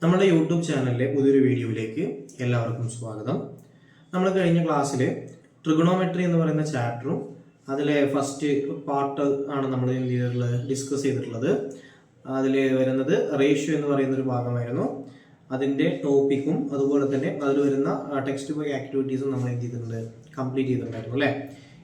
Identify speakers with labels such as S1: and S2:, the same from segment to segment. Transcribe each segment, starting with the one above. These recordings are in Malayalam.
S1: നമ്മുടെ യൂട്യൂബ് ചാനലിലെ പുതിയൊരു വീഡിയോയിലേക്ക് എല്ലാവർക്കും സ്വാഗതം. നമ്മൾ കഴിഞ്ഞ ക്ലാസ്സിൽ ട്രിഗണോമെട്രി എന്ന് പറയുന്ന ചാപ്റ്ററും അതിലെ ഫസ്റ്റ് പാർട്ട് ആണ് നമ്മൾ ഡിസ്കസ് ചെയ്തിട്ടുള്ളത്. അതിൽ വരുന്നത് റേഷ്യോ എന്ന് പറയുന്ന ഒരു ഭാഗമായിരുന്നു. അതിൻ്റെ ടോപ്പിക്കും അതുപോലെ തന്നെ അതിൽ വരുന്ന ടെക്സ്റ്റ് ബുക്ക് ആക്ടിവിറ്റീസും നമ്മൾ എന്ത് ചെയ്തിട്ടുണ്ട്, കംപ്ലീറ്റ് ചെയ്തിട്ടുണ്ടായിരുന്നു അല്ലേ.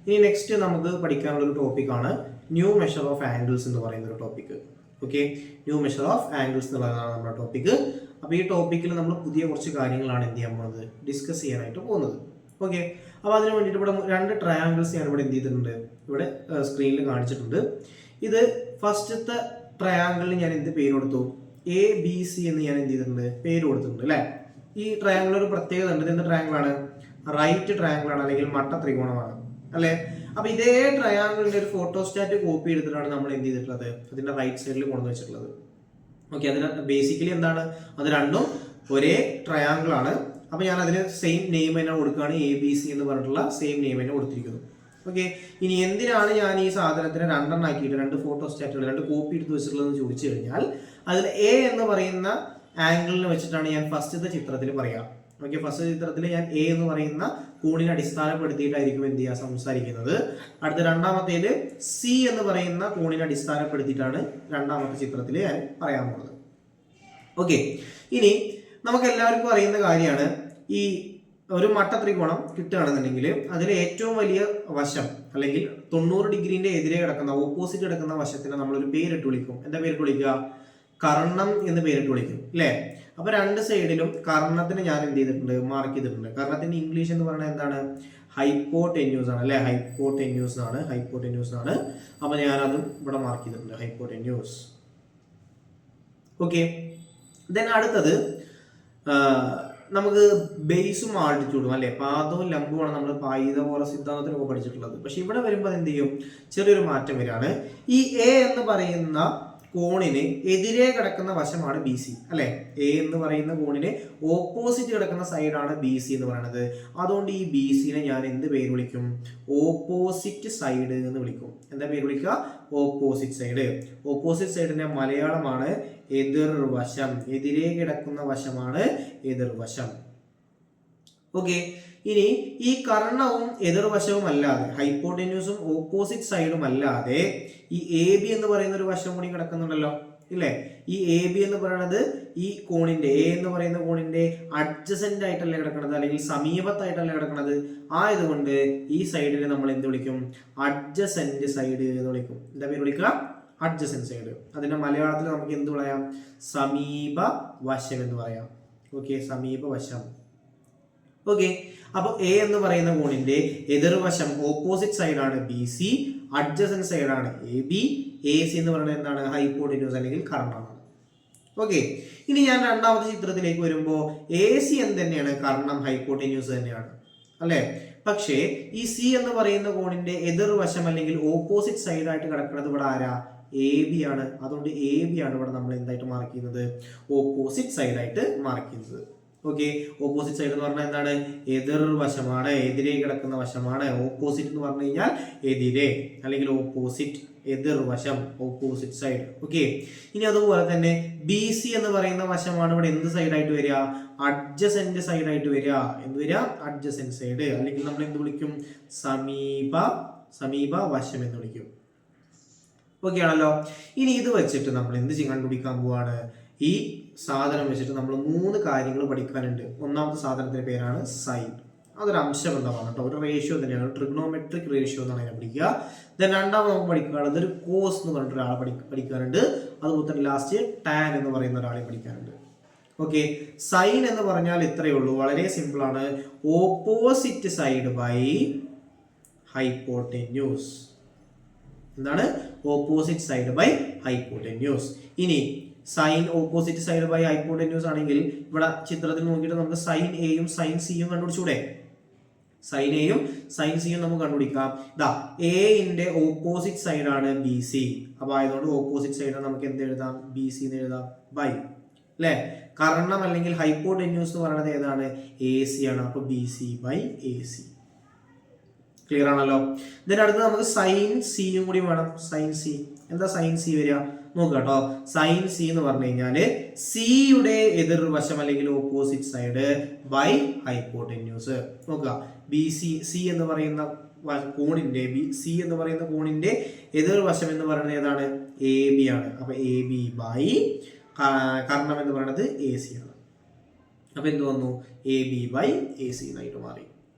S1: ഇനി നെക്സ്റ്റ് നമുക്ക് പഠിക്കാനുള്ളൊരു ടോപ്പിക്കാണ് ന്യൂ മെഷർ ഓഫ് ആംഗിൾസ് എന്ന് പറയുന്ന ഒരു topic. Okay, new measure of angles എന്നുള്ളതാണ് നമ്മുടെ ടോപ്പിക്ക്. അപ്പോൾ ഈ ടോപ്പിക്കിൽ നമ്മൾ പുതിയ കുറച്ച് കാര്യങ്ങളാണ് എന്ത് ചെയ്യാൻ പോകുന്നത്, ഡിസ്കസ് ചെയ്യാനായിട്ട് പോകുന്നത്. ഓക്കെ, അപ്പോൾ അതിന് വേണ്ടിയിട്ട് ഇവിടെ രണ്ട് ട്രയാങ്കിൾസ് ഞാൻ ഇവിടെ എന്ത് ചെയ്തിട്ടുണ്ട്, ഇവിടെ സ്ക്രീനിൽ കാണിച്ചിട്ടുണ്ട്. ഇത് ഫസ്റ്റത്തെ ട്രയാങ്കിളിന് ഞാൻ എന്ത് പേര് കൊടുത്തു, ABC എന്ന് ഞാൻ എന്ത് ചെയ്തിട്ടുണ്ട്, പേര് കൊടുത്തിട്ടുണ്ട് അല്ലേ. ഈ ട്രയാങ്കിൾ ഒരു പ്രത്യേകത ഉണ്ട്. ഇത് എന്ത് ട്രയാങ്കിളാണ്, റൈറ്റ് ട്രയാങ്കിളാണ് അല്ലെങ്കിൽ മട്ട ത്രികോണമാണ് അല്ലേ. അപ്പൊ ഇതേ ട്രയാങ്കിളിന്റെ ഒരു ഫോട്ടോസ്റ്റാറ്റ് കോപ്പി എടുത്തിട്ടാണ് നമ്മൾ എന്ത് ചെയ്തിട്ടുള്ളത്, അതിന്റെ റൈറ്റ് സൈഡിൽ കൊണ്ടു വെച്ചിട്ടുള്ളത്. ഓക്കെ, അതിന് ബേസിക്കലി എന്താണ്, അത് രണ്ടും ഒരേ ട്രയാങ്കിൾ ആണ്. അപ്പൊ ഞാൻ അതിന് സെയിം നെയിം തന്നെ കൊടുക്കുകയാണ്, ABC എന്ന് പറഞ്ഞിട്ടുള്ള സെയിം നെയിം തന്നെ കൊടുത്തിരിക്കുന്നു. ഓക്കെ, ഇനി എന്തിനാണ് ഞാൻ ഈ സാധനത്തിന് രണ്ടെണ്ണം ആക്കിയിട്ട് രണ്ട് ഫോട്ടോസ്റ്റാറ്റുകൾ രണ്ട് കോപ്പി എടുത്ത് വെച്ചിട്ടുള്ളതെന്ന് ചോദിച്ചു കഴിഞ്ഞാൽ, അതിൽ A എന്ന് പറയുന്ന ആംഗിളിനെ വെച്ചിട്ടാണ് ഞാൻ ഫസ്റ്റത്തെ ചിത്രത്തിൽ പറയാം. ഓക്കെ, ഫസ്റ്റ് ചിത്രത്തിൽ ഞാൻ A എന്ന് പറയുന്ന കോണിനെ അടിസ്ഥാനപ്പെടുത്തിയിട്ടായിരിക്കും എന്ത് ചെയ്യുക, സംസാരിക്കുന്നത്. അടുത്ത രണ്ടാമത്തേല് C എന്ന് പറയുന്ന കോണിനെ അടിസ്ഥാനപ്പെടുത്തിയിട്ടാണ് രണ്ടാമത്തെ ചിത്രത്തിൽ ഞാൻ പറയാൻ പോകുന്നത്. ഓക്കെ, ഇനി നമുക്ക് എല്ലാവർക്കും അറിയുന്ന കാര്യമാണ്, ഈ ഒരു മട്ട ത്രികോണം കിട്ടുകയാണെന്നുണ്ടെങ്കിൽ അതിൽ ഏറ്റവും വലിയ വശം അല്ലെങ്കിൽ 90 ഡിഗ്രീന്റെ എതിരെ കിടക്കുന്ന ഓപ്പോസിറ്റ് കിടക്കുന്ന വശത്തിന് നമ്മളൊരു പേരിട്ട് വിളിക്കും. എന്താ പേരിട്ട് വിളിക്കുക, കർണം എന്ന് പേരിട്ട് വിളിക്കും അല്ലേ. അപ്പൊ രണ്ട് സൈഡിലും കർണത്തിന് ഞാൻ എന്ത് ചെയ്തിട്ടുണ്ട്, മാർക്ക് ചെയ്തിട്ടുണ്ട്. കർണത്തിന്റെ ഇംഗ്ലീഷ് എന്ന് പറയുന്നത് എന്താണ്, ഹൈപ്പോടെന്യൂസ് ആണ് അല്ലെ. ഹൈപ്പോടെന്യൂസ് ആണ്. അപ്പൊ ഞാനതും ഇവിടെ മാർക്ക് ചെയ്തിട്ടുണ്ട്, ഹൈപ്പോടെന്യൂസ്. ഓക്കെ, ദെൻ അടുത്തത് നമുക്ക് ബേസും ആൾട്ടിറ്റ്യൂഡും അല്ലെ, പാദവും ലംബവുമാണ് നമ്മൾ പായിതപോല സിദ്ധാന്തത്തിലൊക്കെ പഠിച്ചിട്ടുള്ളത്. പക്ഷെ ഇവിടെ വരുമ്പോൾ എന്ത് ചെയ്യും, ചെറിയൊരു മാറ്റം വരികയാണ്. ഈ A എന്ന് പറയുന്ന കോണിന് എതിരെ കിടക്കുന്ന വശമാണ് BC അല്ലെ. A എന്ന് പറയുന്ന കോണിന് ഓപ്പോസിറ്റ് കിടക്കുന്ന സൈഡാണ് BC എന്ന് പറയുന്നത്. അതുകൊണ്ട് ഈ BCനെ ഞാൻ എന്ത് പേര് വിളിക്കും, ഓപ്പോസിറ്റ് സൈഡ് എന്ന് വിളിക്കും. എന്താ പേര് വിളിക്കുക, ഓപ്പോസിറ്റ് സൈഡ്. ഓപ്പോസിറ്റ് സൈഡിന്റെ മലയാളമാണ് എതിർവശം. എതിരെ കിടക്കുന്ന വശമാണ് എതിർവശം. ഓക്കെ, ഇനി ഈ കർണവും എതിർവശവും അല്ലാതെ, ഹൈപ്പോടെന്യൂസും ഓപ്പോസിറ്റ് സൈഡും അല്ലാതെ ഈ AB എന്ന് പറയുന്ന ഒരു വശം കൂടി കിടക്കുന്നുണ്ടല്ലോ ഇല്ലേ. ഈ AB എന്ന് പറയുന്നത് ഈ കോണിന്റെ A എന്ന് പറയുന്ന കോണിന്റെ അഡ്ജസന്റ് ആയിട്ടല്ലേ കിടക്കുന്നത്, അല്ലെങ്കിൽ സമീപത്തായിട്ടല്ലേ കിടക്കുന്നത്. ആയതുകൊണ്ട് ഈ സൈഡിനെ നമ്മൾ എന്ത് വിളിക്കും, അഡ്ജസന്റ് സൈഡ് എന്ന് വിളിക്കും. എന്താ പേര് വിളിക്കുക, അഡ്ജസന്റ് സൈഡ്. അതിന്റെ മലയാളത്തിൽ നമുക്ക് എന്ത് പറയാം, സമീപ വശം എന്ന് പറയാം. ഓക്കെ, സമീപ വശം. ഓക്കെ, അപ്പൊ A എന്ന് പറയുന്ന കോണിന്റെ എതിർവശം ഓപ്പോസിറ്റ് സൈഡാണ് BC, അഡ്ജസന്റ് സൈഡാണ് AB, AC എന്ന് പറയുന്നത് എന്താണ്, ഹൈപ്പോടെന്യൂസ് അല്ലെങ്കിൽ കർണമാണ്. ഓക്കെ, ഇനി ഞാൻ രണ്ടാമത്തെ ചിത്രത്തിലേക്ക് വരുമ്പോൾ AC എന്ത് തന്നെയാണ്, കർണം ഹൈപ്പോടെന്യൂസ് തന്നെയാണ് അല്ലെ. പക്ഷേ ഈ C എന്ന് പറയുന്ന കോണിന്റെ എതിർവശം അല്ലെങ്കിൽ ഓപ്പോസിറ്റ് സൈഡായിട്ട് കിടക്കുന്നത് ഇവിടെ ആരാ, AB ആണ്. അതുകൊണ്ട് AB ആണ് ഇവിടെ നമ്മൾ എന്തായിട്ട് മാർക്ക് ചെയ്യുന്നത്, ഓപ്പോസിറ്റ് സൈഡായിട്ട് മാർക്ക് ചെയ്യുന്നത്. ഓക്കെ, ഓപ്പോസിറ്റ് സൈഡ് എന്ന് പറഞ്ഞാൽ എന്താണ്, എതിർവശമാണ്, എതിരെ കിടക്കുന്ന വശമാണ്. ഓപ്പോസിറ്റ് എന്ന് പറഞ്ഞു കഴിഞ്ഞാൽ എതിരെ അല്ലെങ്കിൽ ഓപ്പോസിറ്റ്, എതിർവശം, ഓപ്പോസിറ്റ് സൈഡ്. ഓക്കെ, ഇനി അതുപോലെ തന്നെ BC എന്ന് പറയുന്ന വശമാണ് ഇവിടെ എന്ത് സൈഡായിട്ട് വരിക, അഡ്ജസന്റ് സൈഡായിട്ട് വരിക. എന്ത് വരിക, അഡ്ജസന്റ് സൈഡ്, അല്ലെങ്കിൽ നമ്മൾ എന്ത് വിളിക്കും, സമീപ വശം എന്ന് വിളിക്കും. ഓക്കെ ആണല്ലോ. ഇനി ഇത് വെച്ചിട്ട് നമ്മൾ എന്ത് കണ്ടുപിടിക്കാൻ പോവാണ്, ഈ സാധനം വെച്ചിട്ട് നമ്മൾ 3 കാര്യങ്ങൾ പഠിക്കാനുണ്ട്. ഒന്നാമത്തെ സാധനത്തിന്റെ പേരാണ് സൈൻ. അതൊരു അംശബന്ധമാണ് കേട്ടോ, ഒരു റേഷ്യോ തന്നെയാണ്, ട്രിഗണോമെട്രിക് റേഷ്യോ എന്നാണ് അതിനെ പഠിക്കുക. ദെൻ രണ്ടാമത് നമുക്ക് പഠിക്കാനുള്ളത് ഒരു കോസ് എന്ന് പറഞ്ഞിട്ട് ഒരാളെ പഠിക്കാനുണ്ട്. അതുപോലെ തന്നെ ലാസ്റ്റ് ടാൻ എന്ന് പറയുന്ന ഒരാളെ പഠിക്കാനുണ്ട്. ഓക്കെ, സൈൻ എന്ന് പറഞ്ഞാൽ ഇത്രയേ ഉള്ളൂ, വളരെ സിമ്പിൾ ആണ്. Opposite side by hypotenuse. എന്താണ്, ഓപ്പോസിറ്റ് സൈഡ് ബൈ ഹൈപ്പോടെന്യൂസ്. ഇനി sine opposite side by hypotenuse ആണെങ്കിൽ ഇവിടെ ചിത്രത്തിൽ നോക്കിയിട്ട് നമുക്ക് സൈൻ എയും സൈൻ സിയും കണ്ടുപിടിച്ചൂടെ. സൈൻ എയും സൈൻ സിയും നമുക്ക് കണ്ടുപിടിക്കാം. ഇതാ എന്റെ ഓപ്പോസിറ്റ് സൈഡാണ് BC. അപ്പൊ ആയതുകൊണ്ട് ഓപ്പോസിറ്റ് സൈഡ് നമുക്ക് എന്ത് എഴുതാം, BC എന്ന് എഴുതാം, ബൈ അല്ലെ. കർണം അല്ലെങ്കിൽ ഹൈപ്പോടെന്യൂസ് എന്ന് പറയുന്നത് ഏതാണ്, AC ആണ്. അപ്പൊ BC ബൈ AC. ക്ലിയർ ആണല്ലോ. ഇതിന്റെ അടുത്ത് നമുക്ക് സൈൻ സിയും കൂടി വേണം. സൈൻ സി എന്താ, സൈൻ സി വരിക, നോക്കുക കേട്ടോ. സൈൻ സി എന്ന് പറഞ്ഞു കഴിഞ്ഞാല് സിയുടെ എതിർവശം അല്ലെങ്കിൽ ഓപ്പോസിറ്റ് സൈഡ് ബൈ ഹൈപ്പോട്ടന്യൂസ്. നോക്കുക, ബി സി എന്ന് പറയുന്ന കോണിന്റെ സി എന്ന് പറയുന്ന കോണിന്റെ എതിർവശം എന്ന് പറയുന്നത് ഏതാണ്? എ ബി ആണ്. അപ്പൊ എ ബി ബൈ കർണം എന്ന് പറയുന്നത് എ സി ആണ്. അപ്പൊ എന്ത് വന്നു? A B by A C എന്നായിട്ട് മാറി.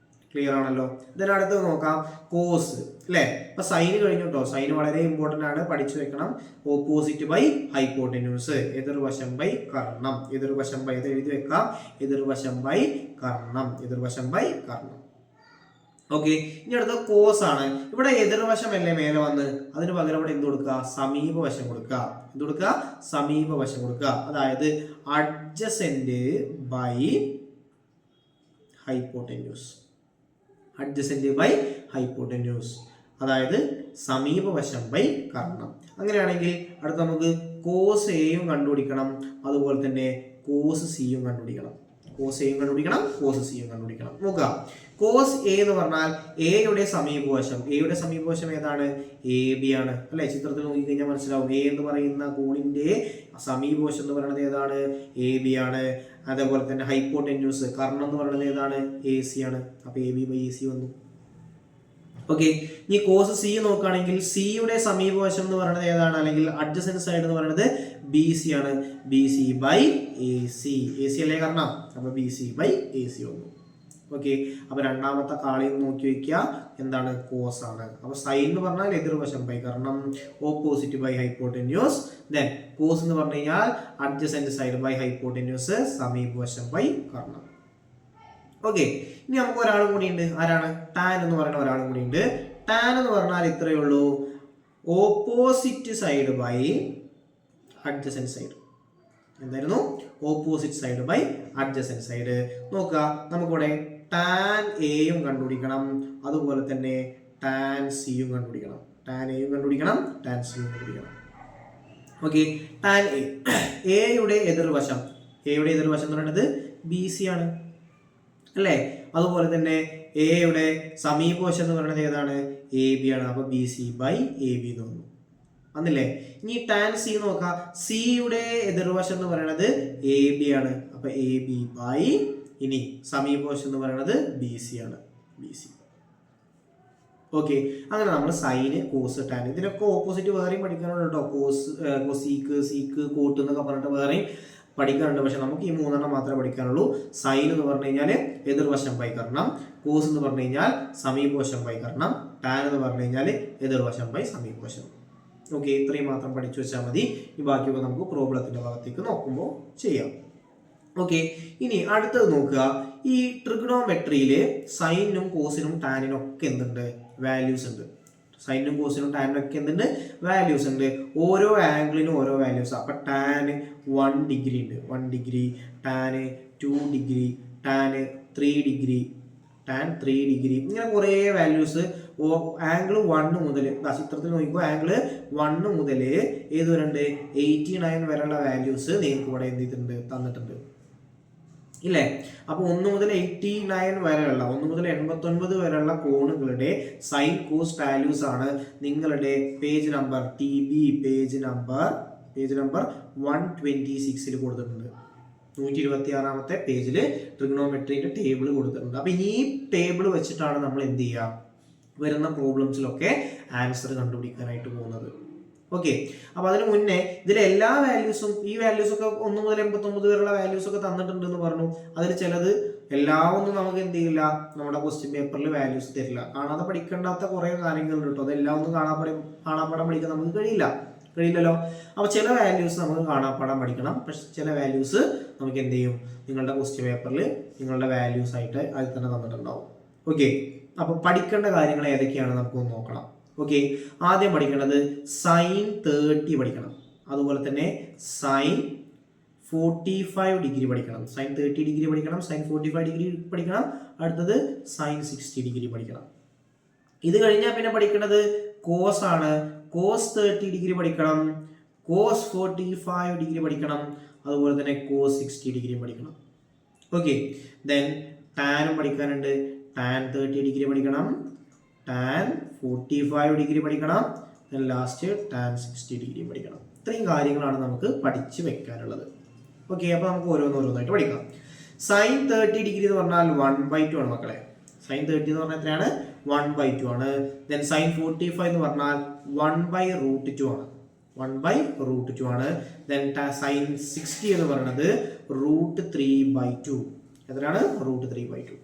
S1: ക്ലിയർ ആണല്ലോ. ഇതിനടുത്ത് നോക്കാം കോസ് അല്ലെ. അപ്പൊ സൈന് കഴിഞ്ഞു കേട്ടോ. സൈന് വളരെ ഇമ്പോർട്ടന്റ് ആണ്, പഠിച്ചു വെക്കണം. ഓപ്പോസിറ്റ് ബൈ ഹൈപ്പോട്ടന്യൂസ്, എതിർവശം ബൈ കർണം. എതിർവശം ബൈ ഇത് എഴുതി വെക്കാം. എതിർവശം ബൈ കർണം, എതിർവശം ബൈ കർണം. ഓക്കെ, ഇനി അടുത്ത കോസ് ആണ്. ഇവിടെ എതിർവശം അല്ലേ മേലെ വന്ന്, അതിന് പകരം ഇവിടെ എന്ത് കൊടുക്കുക? സമീപവശം കൊടുക്കുക. എന്ത് കൊടുക്കുക? സമീപവശം കൊടുക്കുക. അതായത് adjacent by hypotenuse. Adjacent by hypotenuse, അതായത് സമീപവശം ബൈ കർണം. അങ്ങനെയാണെങ്കിൽ അടുത്ത നമുക്ക് കോസ് എയും കണ്ടുപിടിക്കണം, അതുപോലെ തന്നെ കോസ് സിയും കണ്ടുപിടിക്കണം. കോസ് എയും കണ്ടുപിടിക്കണം, കോസ് സിയും കണ്ടുപിടിക്കണം. നോക്കുക, കോസ് എ എന്ന് പറഞ്ഞാൽ എയുടെ സമീപവശം. എയുടെ സമീപവശം ഏതാണ്? എ ബി ആണ് അല്ലെ. ചിത്രത്തിൽ നോക്കിക്കഴിഞ്ഞാൽ മനസ്സിലാവും. എ എന്ന് പറയുന്ന കോണിന്റെ സമീപവശം എന്ന് പറയുന്നത് ഏതാണ്? എ ബി ആണ്. അതേപോലെ തന്നെ ഹൈപ്പോട്ടന്യൂസ് കർണം എന്ന് പറയുന്നത് ഏതാണ്? എ സി ആണ്. അപ്പൊ A B by A C വന്നു. ഓക്കെ, ഇനി കോസ് സി നോക്കുകയാണെങ്കിൽ സിയുടെ സമീപവശം എന്ന് പറയുന്നത് ഏതാണ്? അല്ലെങ്കിൽ അഡ്ജസന്റ് സൈഡ് എന്ന് പറയുന്നത് ബി സി ആണ്. B C by A C. A C അല്ലേ കർണം? അപ്പൊ B C by A C വന്നു. ഓക്കെ, അപ്പൊ രണ്ടാമത്തെ കാളിൽ നോക്കി വെക്കുക, എന്താണ്? കോസ് ആണ്. അപ്പൊ സൈൻ എന്ന് പറഞ്ഞാൽ എതിർവശം ബൈ കർണം, opposite by hypotenuse. Then cos എന്ന് പറഞ്ഞു കഴിഞ്ഞാൽ അഡ്ജസന്റ് സൈഡ് ബൈ ഹൈപ്പോട്ടന്യൂസ്, സമീപവശം ബൈ കർണം. ഓക്കെ, ഇനി നമുക്ക് ഒരാളും കൂടി ഉണ്ട്. ആരാണ്? ടാൻ എന്ന് പറയുന്ന ഒരാളും കൂടി ഉണ്ട്. ടാൻ എന്ന് പറഞ്ഞാൽ ഇത്രയേ ഉള്ളൂ, opposite side by adjacent side. എന്തായിരുന്നു? Opposite side by adjacent side. നോക്കുക, നമുക്കിവിടെ ടാൻ എയും കണ്ടുപിടിക്കണം, അതുപോലെ തന്നെ ടാൻ സിയും കണ്ടുപിടിക്കണം. ടാൻ എയും കണ്ടുപിടിക്കണം, ടാൻ സിയും കണ്ടുപിടിക്കണം. ഓക്കെ, ടാൻ എയുടെ എതിർവശം, എയുടെ എതിർവശം എന്ന് പറയുന്നത് ബി സി ആണ് അല്ലേ. അതുപോലെ തന്നെ എയുടെ സമീപവശം എന്ന് പറയുന്നത് ഏതാണ്? എ ബി ആണ്. അപ്പൊ B C by A B എന്ന് വന്നു. വന്നില്ലേ? ഇനി ടാൻ സി നോക്കാം. സിയുടെ എതിർവശം എന്ന് പറയുന്നത് എ ബി ആണ്. അപ്പൊ എ ബി ബൈ, ഇനി സമീപവശം എന്ന് പറയുന്നത് ബി സി ആണ്. B C. ഓക്കെ, അങ്ങനെ നമ്മൾ സൈന്, കോസ്, ടാൻ ഇതിനൊക്കെ ഓപ്പോസിറ്റ് വേറെയും പഠിക്കാനുണ്ട് കേട്ടോ. കോസീക്ക്, സീക്ക്, കോട്ട് എന്നൊക്കെ പറഞ്ഞിട്ട് വേറെയും പഠിക്കാനുണ്ട്. പക്ഷെ നമുക്ക് ഈ മൂന്നെണ്ണം മാത്രമേ പഠിക്കാനുള്ളൂ. സൈൻ എന്ന് പറഞ്ഞു കഴിഞ്ഞാൽ എതിർവശം ബൈ കർണം, കോസ് എന്ന് പറഞ്ഞു കഴിഞ്ഞാൽ സമീപവശം ബൈ കർണം, ടാൻ എന്ന് പറഞ്ഞു കഴിഞ്ഞാൽ എതിർവശം ബൈ സമീപവശം. ഓക്കെ, ഇത്രയും മാത്രം പഠിച്ചു വെച്ചാൽ മതി. ഈ ബാക്കിയൊക്കെ നമുക്ക് പ്രോബ്ലത്തിന്റെ ഭാഗത്തേക്ക് നോക്കുമ്പോൾ ചെയ്യാം. ഓക്കെ, ഇനി അടുത്തത് നോക്കുക. ഈ ട്രിഗണോമെട്രിയിൽ സൈനും കോസിനും ടാനിനും ഒക്കെ എന്തുണ്ട്? വാല്യൂസ് ഉണ്ട്. സൈനും കോസിനും ടാനും ഒക്കെ എന്തുണ്ട്? വാല്യൂസ് ഉണ്ട്. ഓരോ ആംഗിളിനും ഓരോ വാല്യൂസ്. അപ്പൊ ടാൻ 1 ഡിഗ്രി ഉണ്ട്, 1 degree. Tan 2 degree, tan 3 degree, tan 3 degree. ഇങ്ങനെ കുറേ വാല്യൂസ്. ആംഗിൾ 1 മുതൽ ചിത്രത്തിൽ നോക്കിയപ്പോൾ ആംഗിൾ 1 മുതൽ ഏതുവരുണ്ട്? 89 വരെയുള്ള വാല്യൂസ് നിങ്ങൾക്ക് ഇവിടെ എന്ത് ചെയ്തിട്ടുണ്ട്? തന്നിട്ടുണ്ട് ഇല്ലേ. അപ്പൊ 1 മുതൽ 89 വരെയുള്ള, 1 മുതൽ 89 വരെയുള്ള കോണുകളുടെ സൈൻ കോസ് വാല്യൂസ് ആണ് നിങ്ങളുടെ page number TB page number 126 കൊടുത്തിട്ടുണ്ട്. 126ാമത്തെ പേജിൽ ട്രിഗണോമെട്രിന്റെ ടേബിൾ കൊടുത്തിട്ടുണ്ട്. അപ്പൊ ഈ ടേബിൾ വെച്ചിട്ടാണ് നമ്മൾ എന്ത് ചെയ്യുക? വരുന്ന പ്രോബ്ലംസിലൊക്കെ ആൻസർ കണ്ടുപിടിക്കാനായിട്ട് പോകുന്നത്. ഓക്കെ, അപ്പൊ അതിന് മുന്നേ ഇതിലെ എല്ലാ വാല്യൂസും, ഈ വാല്യൂസ് ഒക്കെ 1 മുതൽ 89 വരെയുള്ള വാല്യൂസ് ഒക്കെ തന്നിട്ടുണ്ട് എന്ന് പറഞ്ഞു. അതിൽ ചിലത് ഒന്നും നമുക്ക് എന്ത് ചെയ്യില്ല, നമ്മുടെ ക്വസ്റ്റ്യൻ പേപ്പറിൽ വാല്യൂസ് തരില്ല. കാണാതെ പഠിക്കേണ്ടാത്ത കുറെ കാര്യങ്ങളുണ്ട് കേട്ടോ. അതെല്ലാം ഒന്നും കാണാപ്പാടം പഠിക്കാൻ നമുക്ക് കഴിയില്ലല്ലോ. അപ്പൊ ചില വാല്യൂസ് നമുക്ക് കാണാപ്പാടം പഠിക്കണം. പക്ഷെ ചില വാല്യൂസ് നമുക്ക് എന്ത് ചെയ്യും? നിങ്ങളുടെ ക്വസ്റ്റ്യൻ പേപ്പറിൽ നിങ്ങളുടെ വാല്യൂസ് ആയിട്ട് അതിൽ തന്നെ തന്നിട്ടുണ്ടാവും. ഓക്കെ, അപ്പൊ പഠിക്കേണ്ട കാര്യങ്ങൾ ഏതൊക്കെയാണ് നമുക്കൊന്ന് നോക്കണം. ഓക്കെ, ആദ്യം പഠിക്കേണ്ടത് സൈൻ 30 പഠിക്കണം. അതുപോലെ തന്നെ സൈൻ 45 ഡിഗ്രി പഠിക്കണം. സൈൻ 30 ഡിഗ്രി പഠിക്കണം, സൈൻ 45 ഡിഗ്രി പഠിക്കണം. അടുത്തത് സൈൻ 60 ഡിഗ്രി പഠിക്കണം. ഇത് കഴിഞ്ഞാൽ പിന്നെ പഠിക്കേണ്ടത് കോസ് ആണ്. കോസ് 30 ഡിഗ്രി പഠിക്കണം, കോസ് 45 ഡിഗ്രി പഠിക്കണം, അതുപോലെ തന്നെ കോസ് 60 ഡിഗ്രി പഠിക്കണം. ഓക്കെ, ദെൻ ടാനും പഠിക്കാനുണ്ട്. ടാൻ 30 ഡിഗ്രി പഠിക്കണം, ടാൻ 45 ഡിഗ്രി പഠിക്കണം, ലാസ്റ്റ് ടാൻ 60 ഡിഗ്രി പഠിക്കണം. ഇത്രയും കാര്യങ്ങളാണ് നമുക്ക് പഠിച്ച് വെക്കാനുള്ളത്. ഓക്കെ, അപ്പോൾ നമുക്ക് ഓരോന്നോരോന്നായിട്ട് പഠിക്കാം. സൈൻ 30 ഡിഗ്രി എന്ന് പറഞ്ഞാൽ 1/2 ആണ് മക്കളെ. സൈൻ 30 എന്ന് പറഞ്ഞാൽ എത്രയാണ്? 1/2 ആണ്. ദെൻ സൈൻ 45 എന്ന് പറഞ്ഞാൽ 1/√2 ആണ്. 1/√2 ആണ്. ദെൻ സൈൻ 60 എന്ന് പറയുന്നത് √3/2. എത്രയാണ്? √3/2.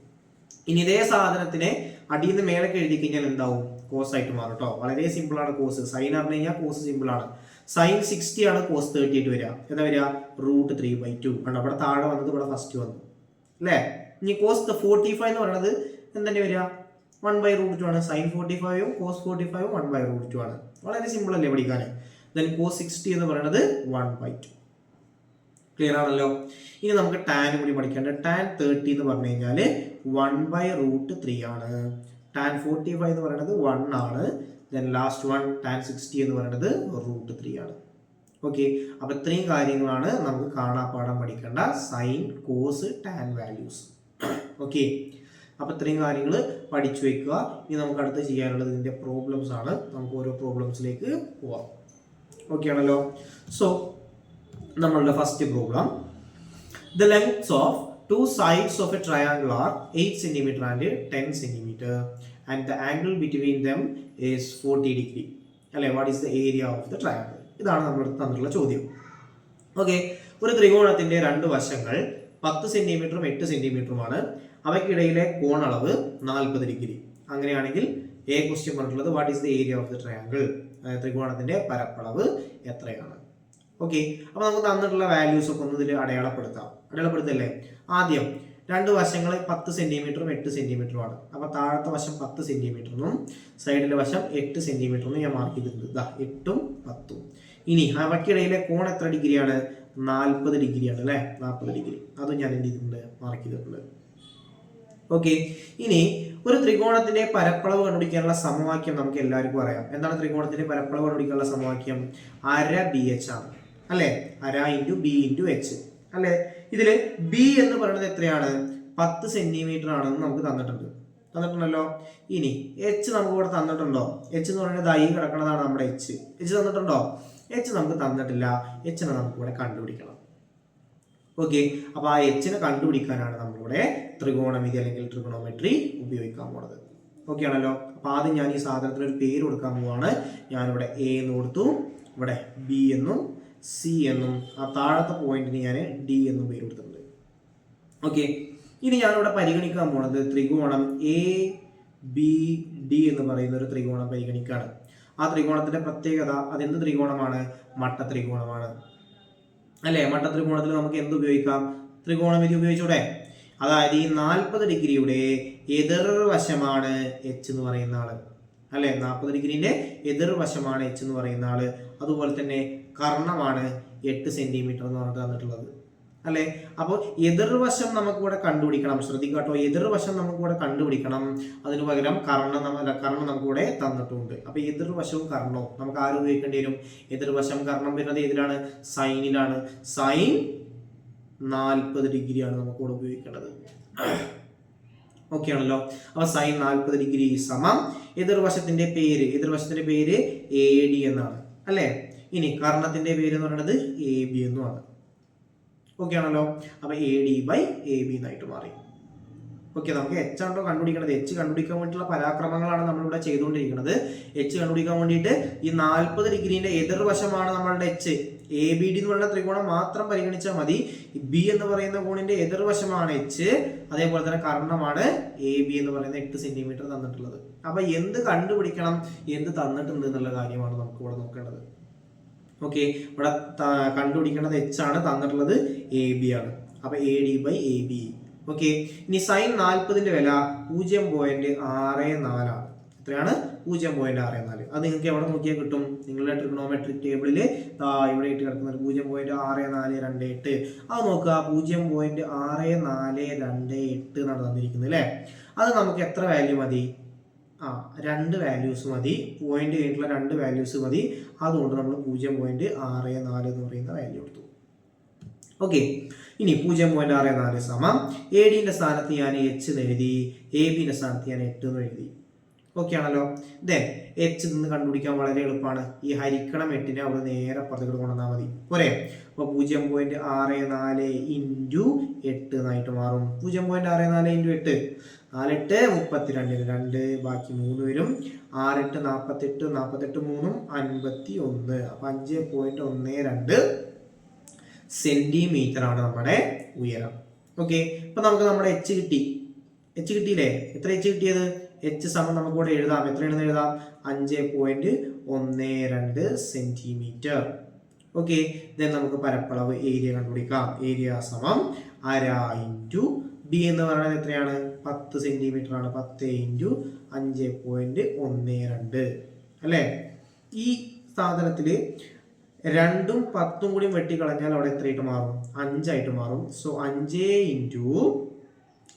S1: ഇനി ഇതേ സാധനത്തിനെ അടിയിൽ നിന്ന് മേലേക്ക് എഴുതി കഴിഞ്ഞാൽ എന്താവും? കോസ് ആയിട്ട് മാറും കേട്ടോ. വളരെ സിമ്പിൾ ആണ് കോസ്. സൈൻ അറിഞ്ഞു കഴിഞ്ഞാൽ കോസ് സിമ്പിൾ ആണ്. സൈൻ 60 ആണ് കോസ് 30 ആയിട്ട് വരിക. എന്താ വരിക? √3/2 ആണ്. അവിടെ താഴെ വന്നത് ഇവിടെ ഫസ്റ്റ് വന്നു അല്ലേ. ഇനി കോസ് 45 എന്ന് പറയുന്നത് എന്തെന്നെ വരിക? 1/√2 ആണ്. സൈൻ 45ഉം കോസ് 45ഉം 1/√2 ആണ്. വളരെ സിമ്പിൾ അല്ലേ പഠിക്കാൻ. ദെൻ കോസ് 60 എന്ന് പറയുന്നത് 1/2. ക്ലിയർ ആണല്ലോ. ഇനി നമുക്ക് ടാൻ കൂടി പഠിക്കേണ്ടത്. ടാൻ 30 എന്ന് പറഞ്ഞു കഴിഞ്ഞാൽ 1/√3 ആണ്. ടാൻ 45 എന്ന് പറയുന്നത് 1 ആണ്. ദെൻ ലാസ്റ്റ് വൺ ടാൻ 60 എന്ന് പറയുന്നത് √3 ആണ്. ഓക്കെ, അപ്പോൾ ഇത്രയും കാര്യങ്ങളാണ് നമുക്ക് കാണാപ്പാഠം പഠിക്കേണ്ട sine, cos, tan values. Okay, അപ്പോൾ ഇത്രയും കാര്യങ്ങൾ പഠിച്ചു വെക്കുക. ഇനി നമുക്ക് അടുത്ത് ചെയ്യാനുള്ളത് ഇതിൻ്റെ പ്രോബ്ലംസ് ആണ്. നമുക്ക് ഓരോ പ്രോബ്ലംസിലേക്ക് പോവാം. ഓക്കെ ആണല്ലോ. സോ നമ്മളുടെ first problem, the lengths of two sides of a triangle are 8 cm and 10 cm and the angle between them is 40 degree. അല്ലേ, what is the area of the triangle? ഇതാണ് നമ്മൾ തന്നിട്ടുള്ള ചോദ്യം. ഓക്കെ, ഒരു ത്രികോണത്തിന്റെ രണ്ട് വശങ്ങൾ 10 സെന്റിമീറ്ററും 8 സെന്റിമീറ്ററുമാണ്. അവയ്ക്കിടയിലെ കോണളവ് 40 ഡിഗ്രി. അങ്ങനെയാണെങ്കിൽ എ ക്വസ്റ്റ്യൻ പറഞ്ഞിട്ടുള്ളത് what is the area of the triangle? ത്രികോണത്തിന്റെ പരപ്പളവ് എത്രയാണ്? ഓക്കെ, അപ്പോൾ നമുക്ക് തന്നിട്ടുള്ള വാല്യൂസ് ഒക്കെ ഒന്ന് ഇതിൽ അടയാളപ്പെടുത്തല്ലേ. ആദ്യം രണ്ട് വശങ്ങൾ 10 സെന്റിമീറ്ററും 8 സെന്റിമീറ്ററുമാണ്. അപ്പോൾ താഴത്തെ വശം 10 സെന്റിമീറ്ററിനും സൈഡിലെ വശം 8 സെന്റിമീറ്ററിനും ഞാൻ മാർക്ക് ചെയ്തിട്ടുണ്ട്. 8ഉം 10ഉം. ഇനി അവയ്ക്കിടയിലെ കോൺ എത്ര ഡിഗ്രിയാണ്? 40 ഡിഗ്രിയാണ് അല്ലേ. 40 ഡിഗ്രി. അതും ഞാൻ എന്ത് ചെയ്തിട്ടുണ്ട്? മാർക്ക് ചെയ്തിട്ടുണ്ട്. ഓക്കെ, ഇനി ഒരു ത്രികോണത്തിന്റെ പരപ്പളവ് കണ്ടുപിടിക്കാനുള്ള സമവാക്യം നമുക്ക് എല്ലാവർക്കും അറിയാം. എന്താണ് ത്രികോണത്തിന്റെ പരപ്പളവ് കണ്ടുപിടിക്കാനുള്ള സമവാക്യം? അര BH ആണ് അല്ലെ. അര ഇൻറ്റു ബി ഇൻറ്റു എച്ച് അല്ലെ. ഇതില് ബി എന്ന് പറയുന്നത് എത്രയാണ്? 10 സെന്റിമീറ്റർ ആണെന്ന് നമുക്ക് തന്നിട്ടുണ്ടല്ലോ. ഇനി എച്ച് നമുക്ക് ഇവിടെ തന്നിട്ടുണ്ടോ? എച്ച് എന്ന് പറയുന്നത് ഈ കിടക്കുന്നതാണ് നമ്മുടെ എച്ച്. എച്ച് തന്നിട്ടുണ്ടോ? എച്ച് നമുക്ക് തന്നിട്ടില്ല. എച്ചിനെ നമുക്ക് ഇവിടെ കണ്ടുപിടിക്കണം. ഓക്കെ, അപ്പൊ ആ എച്ചിനെ കണ്ടുപിടിക്കാനാണ് നമ്മളിവിടെ ത്രികോണമിതി അല്ലെങ്കിൽ ട്രിഗണോമെട്രി ഉപയോഗിക്കാൻ പോണത്. ഓക്കെ ആണല്ലോ. അപ്പൊ ആദ്യം ഞാൻ ഈ സാധനത്തിന് ഒരു പേര് കൊടുക്കാൻ പോവാണ്. ഞാനിവിടെ എ എന്ന് കൊടുത്തു, ഇവിടെ ബി എന്നും സി എന്നും, ആ താഴത്തെ പോയിന്റിന് ഞാൻ ഡി എന്നും പേര് കൊടുത്തിട്ടുണ്ട്. ഓക്കെ, ഇനി ഞാനിവിടെ പരിഗണിക്കാൻ പോണത് ത്രികോണം എ ബി ഡി എന്ന് പറയുന്ന ഒരു ത്രികോണം പരിഗണിക്കാണ്. ആ ത്രികോണത്തിന്റെ പ്രത്യേകത അതെന്ത് ത്രികോണമാണ്? മട്ട ത്രികോണമാണ് അല്ലെ. മട്ട ത്രികോണത്തിൽ നമുക്ക് എന്ത് ഉപയോഗിക്കാം? ത്രികോണമിതി ഉപയോഗിച്ചൂടെ? അതായത് ഈ 40 ഡിഗ്രിയുടെ എതിർവശമാണ് എച്ച് എന്ന് പറയുന്ന ആള് അല്ലെ. 40 ഡിഗ്രിന്റെ എതിർവശമാണ് എച്ച് എന്ന് പറയുന്ന ആള്. അതുപോലെ തന്നെ കർണമാണ് 8 സെന്റിമീറ്റർ എന്ന് പറഞ്ഞിട്ട് തന്നിട്ടുള്ളത് അല്ലെ. അപ്പോൾ എതിർവശം നമുക്ക് ഇവിടെ കണ്ടുപിടിക്കണം. ശ്രദ്ധിക്കാട്ടോ, എതിർവശം നമുക്ക് ഇവിടെ കണ്ടുപിടിക്കണം. അതിനു പകരം കർണം നമുക്ക് ഇവിടെ തന്നിട്ടുണ്ട്. അപ്പൊ എതിർവശവും കർണവും നമുക്ക് ആരും ഉപയോഗിക്കേണ്ടി വരും? എതിർവശം കർണം വരുന്നത് ഏതിലാണ്? സൈനിലാണ്. സൈൻ 40 ഡിഗ്രിയാണ് നമുക്ക് ഇവിടെ ഉപയോഗിക്കേണ്ടത്. ഓക്കെ ആണല്ലോ. അപ്പൊ സൈൻ 40 ഡിഗ്രി സമം എതിർവശത്തിന്റെ പേര് AD എന്നാണ് അല്ലെ. ഇനി കർണത്തിന്റെ പേര് എന്ന് പറയുന്നത് AB എന്നുമാണ്. ഓക്കെ ആണല്ലോ. അപ്പൊ AD/AB എന്നായിട്ട് മാറി. ഓക്കെ, നമുക്ക് എച്ച് ആണോ കണ്ടുപിടിക്കുന്നത്? എച്ച് കണ്ടുപിടിക്കാൻ വേണ്ടിയിട്ടുള്ള പരാക്രമങ്ങളാണ് നമ്മളിവിടെ ചെയ്തുകൊണ്ടിരിക്കുന്നത്. എച്ച് കണ്ടുപിടിക്കാൻ വേണ്ടിയിട്ട് ഈ 40 ഡിഗ്രിന്റെ എതിർവശമാണ് നമ്മളുടെ എച്ച്. ABD എന്ന് പറയുന്ന ത്രികോണം മാത്രം പരിഗണിച്ചാൽ മതി. ബി എന്ന് പറയുന്ന കോണിന്റെ എതിർവശമാണ് എച്ച്. അതേപോലെ തന്നെ കർണമാണ് AB എന്ന് പറയുന്ന 8 സെന്റിമീറ്റർ തന്നിട്ടുള്ളത്. അപ്പൊ എന്ത് കണ്ടുപിടിക്കണം, എന്ത് തന്നിട്ടുണ്ട് എന്നുള്ള കാര്യമാണ് നമുക്ക് ഇവിടെ നോക്കേണ്ടത്. ഓക്കെ, ഇവിടെ കണ്ടുപിടിക്കേണ്ടത് എച്ച് ആണ്, തന്നിട്ടുള്ളത് AB ആണ്. അപ്പൊ AD/AB. ഓക്കെ, ഇനി സൈൻ 40ന്റെ വില 0.64 ആണ്. എത്രയാണ്? 0.64. അത് നിങ്ങൾക്ക് എവിടെ നോക്കിയാൽ കിട്ടും? നിങ്ങളുടെ ട്രിഗണോമെട്രിക് ടേബിളിൽ ഇവിടെ ഇട്ട് കിടക്കുന്നത് 0.6428. അത് നോക്കുക, 0.6428 എന്നാണ് തന്നിരിക്കുന്നത് അല്ലേ. അത് നമുക്ക് എത്ര വാല്യൂ മതി? 2 വാല്യൂസ് മതി. പോയിന്റ് കഴിഞ്ഞിട്ടുള്ള 2 വാല്യൂസ് മതി. അതുകൊണ്ട് നമ്മൾ 0.64 എന്ന് പറയുന്ന വാല്യൂ എടുത്തു. ഓക്കെ, ഇനി 0.64 സമം ADന്റെ സ്ഥാനത്ത് ഞാൻ എച്ച് എന്ന് എഴുതി, ABന്റെ സ്ഥാനത്ത് ഞാൻ 8 എന്ന് എഴുതി. ഓക്കെ ആണല്ലോ. ദെൻ എച്ച് നിന്ന് കണ്ടുപിടിക്കാൻ വളരെ എളുപ്പമാണ്. ഈ ഹരിക്കണം 8നെ അവിടെ നേരെ അപ്പുറത്തേക്ക് കൊണ്ടുവന്നാൽ മതി പോരെ. അപ്പോൾ 0.64 ഇൻറ്റു 8 എന്നായിട്ട് മാറും. 0.64 ഇൻറ്റു 8 4 8 32 2 ബാക്കി 3 വരും. 6 8 48 48 3 51. അപ്പോൾ 5.12 സെന്റിമീറ്റർ ആണ് നമ്മുടെ ഉയരം. ഓക്കെ, അപ്പൊ നമുക്ക് നമ്മുടെ എച്ച് കിട്ടിയില്ലേ? എത്ര എച്ച് കിട്ടിയത്? എച്ച് സമം നമുക്ക് ഇവിടെ എഴുതാം. എത്രയാണെന്ന് എഴുതാം? 5.12 സെന്റിമീറ്റർ. ഓക്കെ, ദെൻ നമുക്ക് പരപ്പളവ് ഏരിയ കണ്ടുപിടിക്കാം. ഏരിയ സമം 1/2 ഇൻറ്റു ബി എന്ന് പറയുന്നത് എത്രയാണ്? 10 സെന്റിമീറ്റർ ആണ്. 10 ഇൻറ്റു 5.12 അല്ലേ? ഈ സാധനത്തില് 2ഉം 10ഉം കൂടി വെട്ടിക്കളഞ്ഞാൽ അവിടെ എത്രയായിട്ട് മാറും? 5 ആയിട്ട് മാറും. സോ 5 ഇൻറ്റു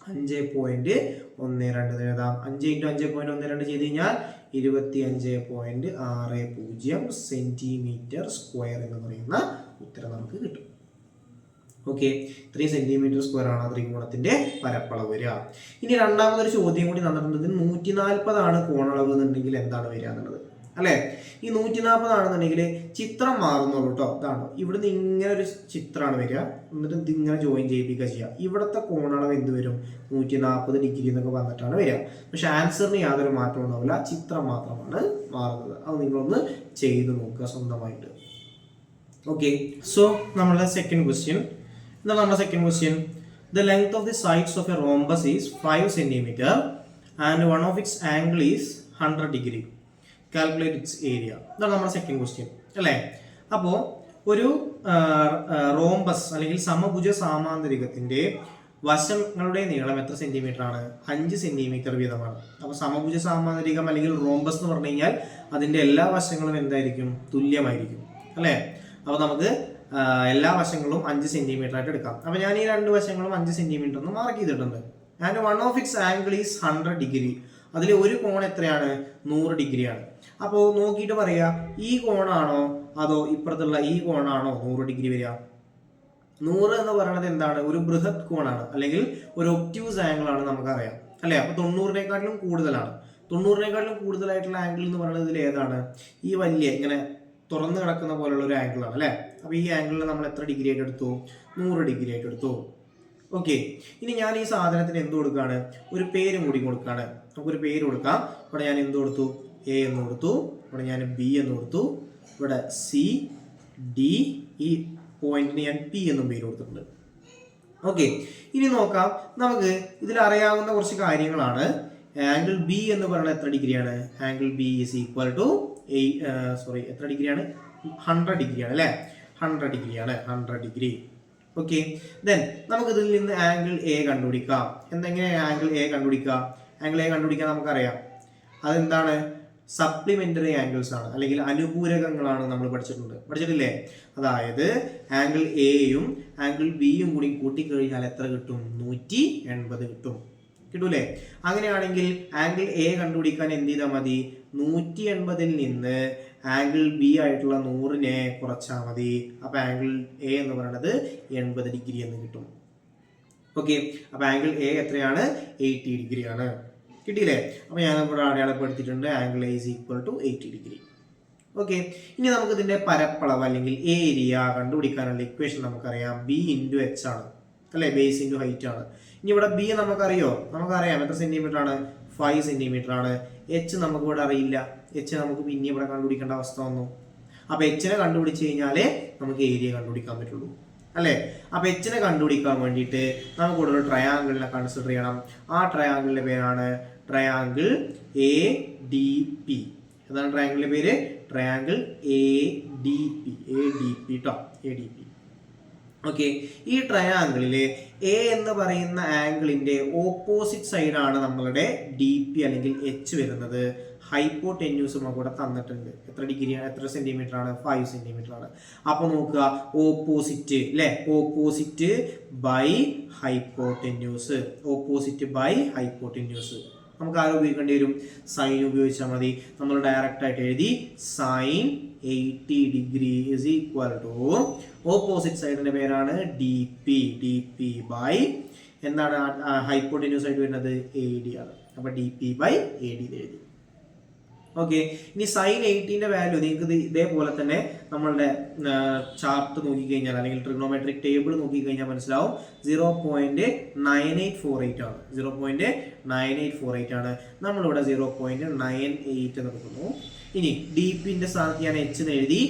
S1: 5.12 എഴുതാം. 5 ഇൻറ്റു 5.12 ചെയ്ത് കഴിഞ്ഞാൽ 25.60 സെന്റിമീറ്റർ സ്ക്വയർ എന്ന് പറയുന്ന ഉത്തരം നമുക്ക് കിട്ടും. ഓക്കെ, 3 സെന്റിമീറ്റർ സ്ക്വയർ ആണ് ത്രികോണത്തിന്റെ പരപ്പളവ് വരിക. ഇനി രണ്ടാമതൊരു ചോദ്യം കൂടി തന്നിട്ടുണ്ട്. 140 ആണ് കോണളവ് എന്നുണ്ടെങ്കിൽ എന്താണ് വരിക എന്നുള്ളത് അല്ലെ? ഈ 140 ആണെന്നുണ്ടെങ്കിൽ ചിത്രം മാറുന്നുള്ളൂ കേട്ടോ. ഇതാണോ, ഇവിടുന്ന് ഇങ്ങനെ ഒരു ചിത്രമാണ് വരിക, എന്നിട്ട് ഇത് ഇങ്ങനെ ജോയിൻ ചെയ്യിപ്പിക്കുക ചെയ്യുക. ഇവിടുത്തെ കോണളവ് എന്ത് വരും? 140 ഡിഗ്രി എന്നൊക്കെ വന്നിട്ടാണ് വരിക. പക്ഷെ ആൻസറിന് യാതൊരു മാറ്റവും ഉണ്ടാവില്ല, ചിത്രം മാത്രമാണ് മാറുന്നത്. അത് നിങ്ങളൊന്ന് ചെയ്ത് നോക്കുക സ്വന്തമായിട്ട്. ഓക്കെ, സോ നമ്മളുടെ സെക്കൻഡ് ക്വസ്റ്റ്യൻ. എന്താണ് നമ്മുടെ second question? The length of the sides of A rhombus is 5 centimetre and one of its angle is 100 degree. Calculate it's area. ഇതാണ് നമ്മുടെ സെക്കൻഡ് ക്വസ്റ്റ്യൻ അല്ലേ? അപ്പോൾ ഒരു റോംബസ് അല്ലെങ്കിൽ സമഭുജ സാമാന്തരികത്തിന്റെ വശങ്ങളുടെ നീളം എത്ര സെന്റിമീറ്റർ ആണ്? 5 സെന്റിമീറ്റർ വീതമാണ്. അപ്പോൾ സമഭുജ സാമാന്തരികം അല്ലെങ്കിൽ റോംബസ് എന്ന് പറഞ്ഞു കഴിഞ്ഞാൽ അതിന്റെ എല്ലാ വശങ്ങളും എന്തായിരിക്കും? തുല്യമായിരിക്കും അല്ലേ? അപ്പോൾ നമുക്ക് എല്ലാ വശങ്ങളും 5 സെന്റിമീറ്റർ ആയിട്ട് എടുക്കാം. അപ്പോൾ ഞാൻ ഈ രണ്ട് വശങ്ങളും 5 സെന്റിമീറ്റർ എന്ന് മാർക്ക് ചെയ്തിട്ടുണ്ട്. And one of its angle is 100 degree. അതിൽ ഒരു കോൺ എത്രയാണ്? 100 ഡിഗ്രിയാണ്. അപ്പോൾ നോക്കിയിട്ട് പറയാ, ഈ കോണാണോ അതോ ഇപ്പുറത്തുള്ള ഈ കോണാണോ 100 ഡിഗ്രി വരിക? 100 എന്ന് പറയുന്നത് എന്താണ്? ഒരു ബൃഹത് കോണാണ്, അല്ലെങ്കിൽ ഒരു ഒബ്റ്റ്യൂസ് ആംഗിൾ ആണ്, നമുക്കറിയാം അല്ലേ? അപ്പോൾ 90-നേക്കാട്ടിലും കൂടുതലാണ്. 90-നേക്കാട്ടിലും കൂടുതലായിട്ടുള്ള ആംഗിൾ എന്ന് പറയുന്നത് ഇതിൽ ഏതാണ്? ഈ വലിയ ഇങ്ങനെ തുറന്നു കിടക്കുന്ന പോലുള്ള ഒരു ആംഗിൾ ആണ് അല്ലേ? അപ്പോൾ ഈ ആംഗിളിൽ നമ്മൾ എത്ര ഡിഗ്രി ആയിട്ട് എടുത്തു? 100 ഡിഗ്രി ആയിട്ട് എടുത്തു. ഓക്കെ, ഇനി ഞാൻ ഈ സാധനത്തിന് എന്ത് കൊടുക്കുകയാണ്? ഒരു പേരും കൂടി കൊടുക്കുകയാണ്. നമുക്കൊരു പേര് കൊടുക്കാം. ഇവിടെ ഞാൻ എന്ത് കൊടുത്തു? എ എന്ന് കൊടുത്തു. ഇവിടെ ഞാൻ ബി എന്ന് കൊടുത്തു. ഇവിടെ സി ഡി, ഈ പോയിന്റിന് ഞാൻ പി എന്നും പേര് കൊടുത്തിട്ടുണ്ട്. ഓക്കെ, ഇനി നോക്കാം. നമുക്ക് ഇതിൽ അറിയാവുന്ന കുറച്ച് കാര്യങ്ങളാണ്. ആംഗിൾ ബി എന്ന് പറയുന്നത് എത്ര ഡിഗ്രിയാണ്? Angle B is equal to എത്ര ഡിഗ്രിയാണ്? 100 ഡിഗ്രിയാണ് അല്ലേ? 100 ഡിഗ്രിയാണ്. 100 ഡിഗ്രി. ഓക്കെ, ദെൻ നമുക്ക് ഇതിൽ നിന്ന് ആംഗിൾ എ കണ്ടുപിടിക്കാം. എന്തെങ്കിലും ആംഗിൾ എ കണ്ടുപിടിക്കാം. ആംഗിൾ എ കണ്ടുപിടിക്കാൻ നമുക്കറിയാം. അതെന്താണ്? സപ്ലിമെന്ററി ആംഗിൾസ് ആണ്, അല്ലെങ്കിൽ അനുപൂരകങ്ങളാണ് നമ്മൾ പഠിച്ചിട്ടില്ലേ? അതായത് ആംഗിൾ എയും ആംഗിൾ ബിയും കൂടി കൂട്ടിക്കഴിഞ്ഞാൽ എത്ര കിട്ടും? 180 കിട്ടും. കിട്ടൂലേ? അങ്ങനെയാണെങ്കിൽ ആംഗിൾ എ കണ്ടുപിടിക്കാൻ എന്ത് ചെയ്താൽ മതി? 180-ൽ നിന്ന് ആംഗിൾ ബി ആയിട്ടുള്ള 100-നെ കുറച്ചാൽ മതി. അപ്പൊ ആംഗിൾ എ എന്ന് പറയുന്നത് 80 ഡിഗ്രി എന്ന് കിട്ടും. ഓക്കെ, അപ്പൊ ആംഗിൾ എ എത്രയാണ്? 80 ഡിഗ്രിയാണ്. കിട്ടിയില്ലേ? അപ്പൊ ഞാൻ ഇവിടെ അടയാളപ്പെടുത്തിയിട്ടുണ്ട്. Angle A is equal to 80 degree. Okay, ഇനി നമുക്ക് ഇതിന്റെ പരപ്പളവ് അല്ലെങ്കിൽ ഏരിയ കണ്ടുപിടിക്കാനുള്ള ഇക്വേഷൻ നമുക്കറിയാം. ബി ഇൻറ്റു എച്ച് ആണ് അല്ലെ? ബേസ് ഇൻറ്റു ഹൈറ്റ് ആണ്. ഇനി ഇവിടെ ബി നമുക്കറിയാം എത്ര സെന്റിമീറ്റർ ആണ്? 5 സെന്റിമീറ്റർ ആണ്. എച്ച് നമുക്ക് ഇവിടെ അറിയില്ല. എച്ച് നമുക്ക് പിന്നെ ഇവിടെ കണ്ടുപിടിക്കേണ്ട അവസ്ഥ വന്നു. അപ്പൊ എച്ചിനെ കണ്ടുപിടിച്ച് കഴിഞ്ഞാലേ നമുക്ക് ഏരിയ കണ്ടുപിടിക്കാൻ പറ്റുള്ളൂ അല്ലെ? അപ്പൊ എച്ചിനെ കണ്ടുപിടിക്കാൻ വേണ്ടിയിട്ട് നമുക്ക് ഇവിടെ ഒരു ട്രയാങ്കിളിനെ കൺസിഡർ ചെയ്യണം. ആ ട്രയാങ്കിളിന്റെ പേരാണ് ട്രയാങ്കിൾ എ ഡി പി. എന്താണ് ട്രയാങ്കിളിന്റെ പേര്? Triangle A D P. ADP. Okay, ഈ ട്രയാങ്കിളില് എ എന്ന് പറയുന്ന ആംഗിളിന്റെ ഓപ്പോസിറ്റ് സൈഡാണ് നമ്മളുടെ ഡി പി അല്ലെങ്കിൽ എച്ച് വരുന്നത്. ഹൈപ്പോടെന്യൂസും കൂടെ തന്നിട്ടുണ്ട്. എത്ര ഡിഗ്രിയാണ്? എത്ര സെന്റിമീറ്റർ ആണ്? 5 സെന്റിമീറ്റർ ആണ്. അപ്പൊ നോക്കുക, ഓപ്പോസിറ്റ് അല്ലെ? Opposite by hypotenuse. നമുക്ക് ആരും ഉപയോഗിക്കേണ്ടി വരും? സൈൻ ഉപയോഗിച്ചാൽ മതി. നമ്മൾ ഡയറക്റ്റ് ആയിട്ട് എഴുതി sine 80 degree is equal to opposite സൈഡിന്റെ പേരാണ് ഡി പി ബൈ എന്താണ്? ഹൈപ്പോടെന്യൂസ് ആയിട്ട് വരുന്നത് AD ആണ്. അപ്പൊ DP ബൈ AD എഴുതി. ഓക്കെ, ഇനി സൈൻ 80ന്റെ വാല്യൂ നിങ്ങൾക്ക് ഇതേപോലെ തന്നെ നമ്മളുടെ ചാർട്ട് നോക്കിക്കഴിഞ്ഞാൽ അല്ലെങ്കിൽ ട്രിഗണോമെട്രിക് ടേബിൾ നോക്കിക്കഴിഞ്ഞാൽ മനസ്സിലാവും 0.9848 ആണ്. 0.9848 ആണ്. നമ്മളിവിടെ 0.98 എന്ന് എടുക്കുന്നു. ഇനി ഡി പിന്റെ സ്ഥാനത്ത് ഞാൻ എച്ച് എന്ന് എഴുതി,